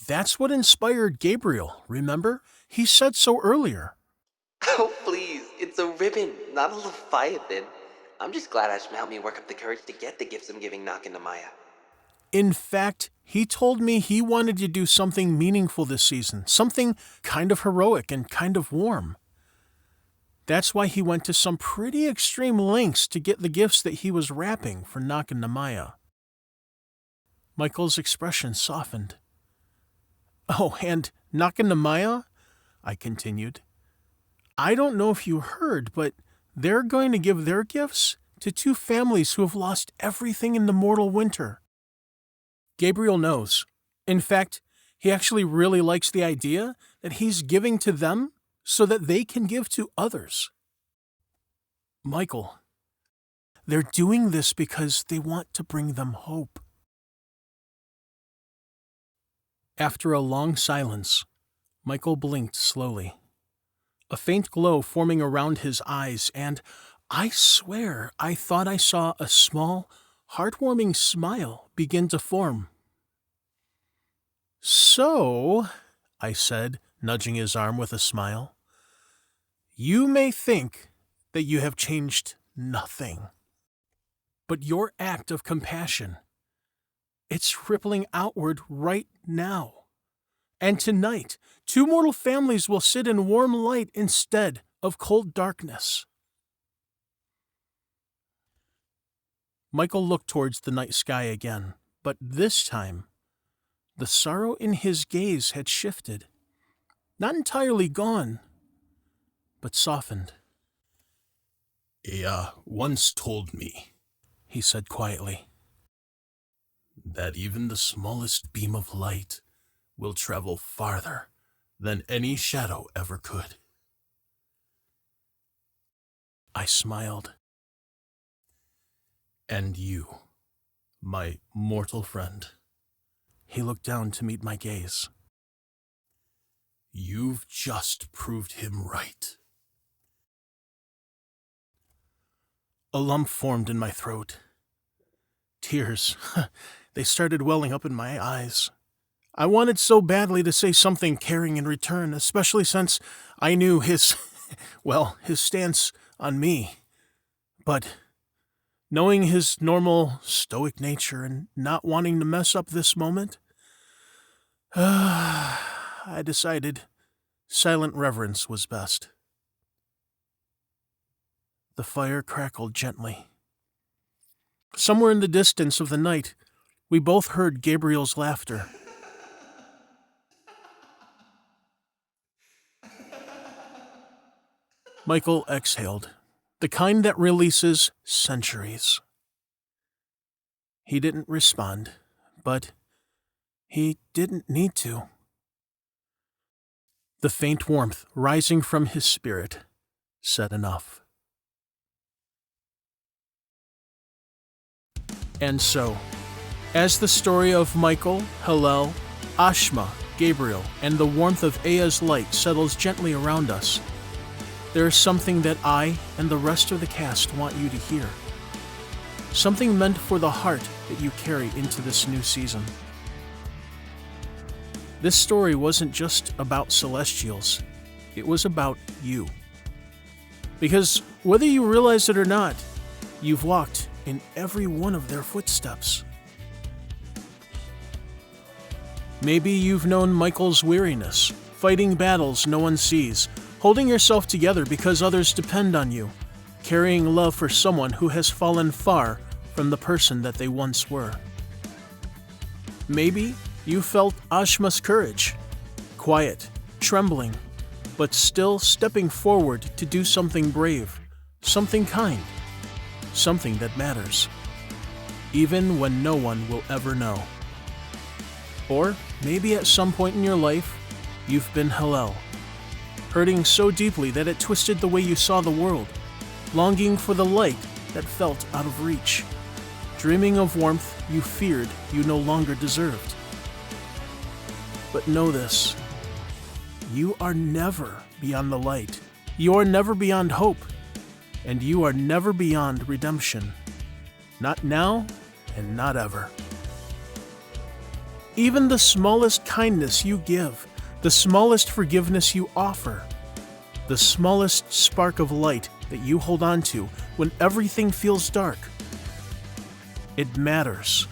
That's what inspired Gabriel, remember? He said so earlier. Oh, please, it's a ribbon, not a leviathan. I'm just glad Ashma helped me work up the courage to get the gifts I'm giving Nakin to Maya. In fact, he told me he wanted to do something meaningful this season, something kind of heroic and kind of warm. That's why he went to some pretty extreme lengths to get the gifts that he was wrapping for Nakin to Maya. Michael's expression softened. Oh, and Nakin to Maya, I continued. I don't know if you heard, but they're going to give their gifts to two families who have lost everything in the mortal winter. Gabriel knows. In fact, he actually really likes the idea that he's giving to them so that they can give to others. Michael, they're doing this because they want to bring them hope. After a long silence, Michael blinked slowly, a faint glow forming around his eyes, and I swear I thought I saw a small, heartwarming smile begin to form. So, I said, nudging his arm with a smile, you may think that you have changed nothing. But your act of compassion, it's rippling outward right now. And tonight, two mortal families will sit in warm light instead of cold darkness. Michael looked towards the night sky again, but this time, the sorrow in his gaze had shifted. Not entirely gone, but softened. Ea once told me, He said quietly, that even the smallest beam of light will travel farther than any shadow ever could. I smiled. And you, my mortal friend, He looked down to meet my gaze. you've just proved him right. A lump formed in my throat. Tears, they started welling up in my eyes. I wanted so badly to say something caring in return, especially since I knew his stance on me. But Knowing his normal stoic nature and not wanting to mess up this moment, I decided silent reverence was best. The fire crackled gently. Somewhere in the distance of the night, we both heard Gabriel's laughter. Michael exhaled, the kind that releases centuries. He didn't respond, but he didn't need to. The faint warmth rising from his spirit said enough. And so, as the story of Michael, Hillel, Ashma, Gabriel, and the warmth of Aya's light settles gently around us, there is something that I and the rest of the cast want you to hear. Something meant for the heart that you carry into this new season. This story wasn't just about Celestials, it was about you. Because whether you realize it or not, you've walked in every one of their footsteps. Maybe you've known Michael's weariness, fighting battles no one sees, holding yourself together because others depend on you, carrying love for someone who has fallen far from the person that they once were. Maybe you felt Ashma's courage, quiet, trembling, but still stepping forward to do something brave, something kind, something that matters, even when no one will ever know. Or maybe at some point in your life, you've been Hillel, hurting so deeply that it twisted the way you saw the world, longing for the light that felt out of reach, dreaming of warmth you feared you no longer deserved. But know this, you are never beyond the light, you are never beyond hope, and you are never beyond redemption. Not now, and not ever. Even the smallest kindness you give, the smallest forgiveness you offer, the smallest spark of light that you hold on to when everything feels dark, it matters.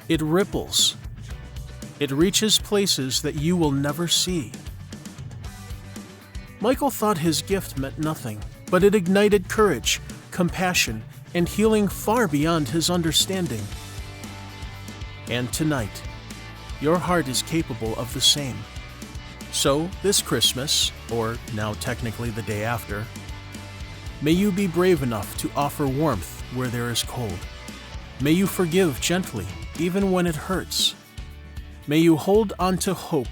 It ripples. It reaches places that you will never see. Michael thought his gift meant nothing, but it ignited courage, compassion, and healing far beyond his understanding. And tonight, your heart is capable of the same. So, this Christmas, or now technically the day after, may you be brave enough to offer warmth where there is cold. May you forgive gently, even when it hurts. May you hold on to hope,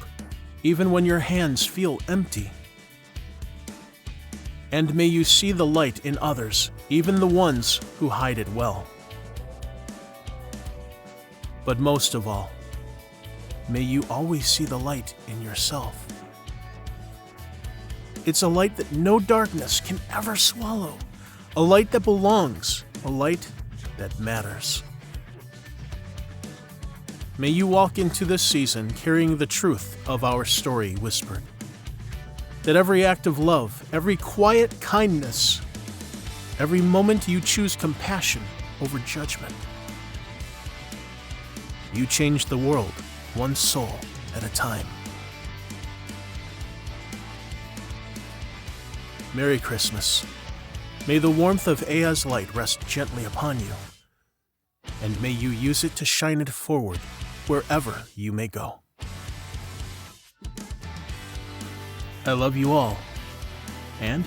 even when your hands feel empty. And may you see the light in others, even the ones who hide it well. But most of all, may you always see the light in yourself. It's a light that no darkness can ever swallow, a light that belongs, a light that matters. May you walk into this season carrying the truth of our story whispered. That every act of love, every quiet kindness, every moment you choose compassion over judgment, you change the world one soul at a time. Merry Christmas. May the warmth of Aya's light rest gently upon you, and may you use it to shine it forward wherever you may go. I love you all, and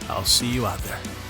I'll see you out there.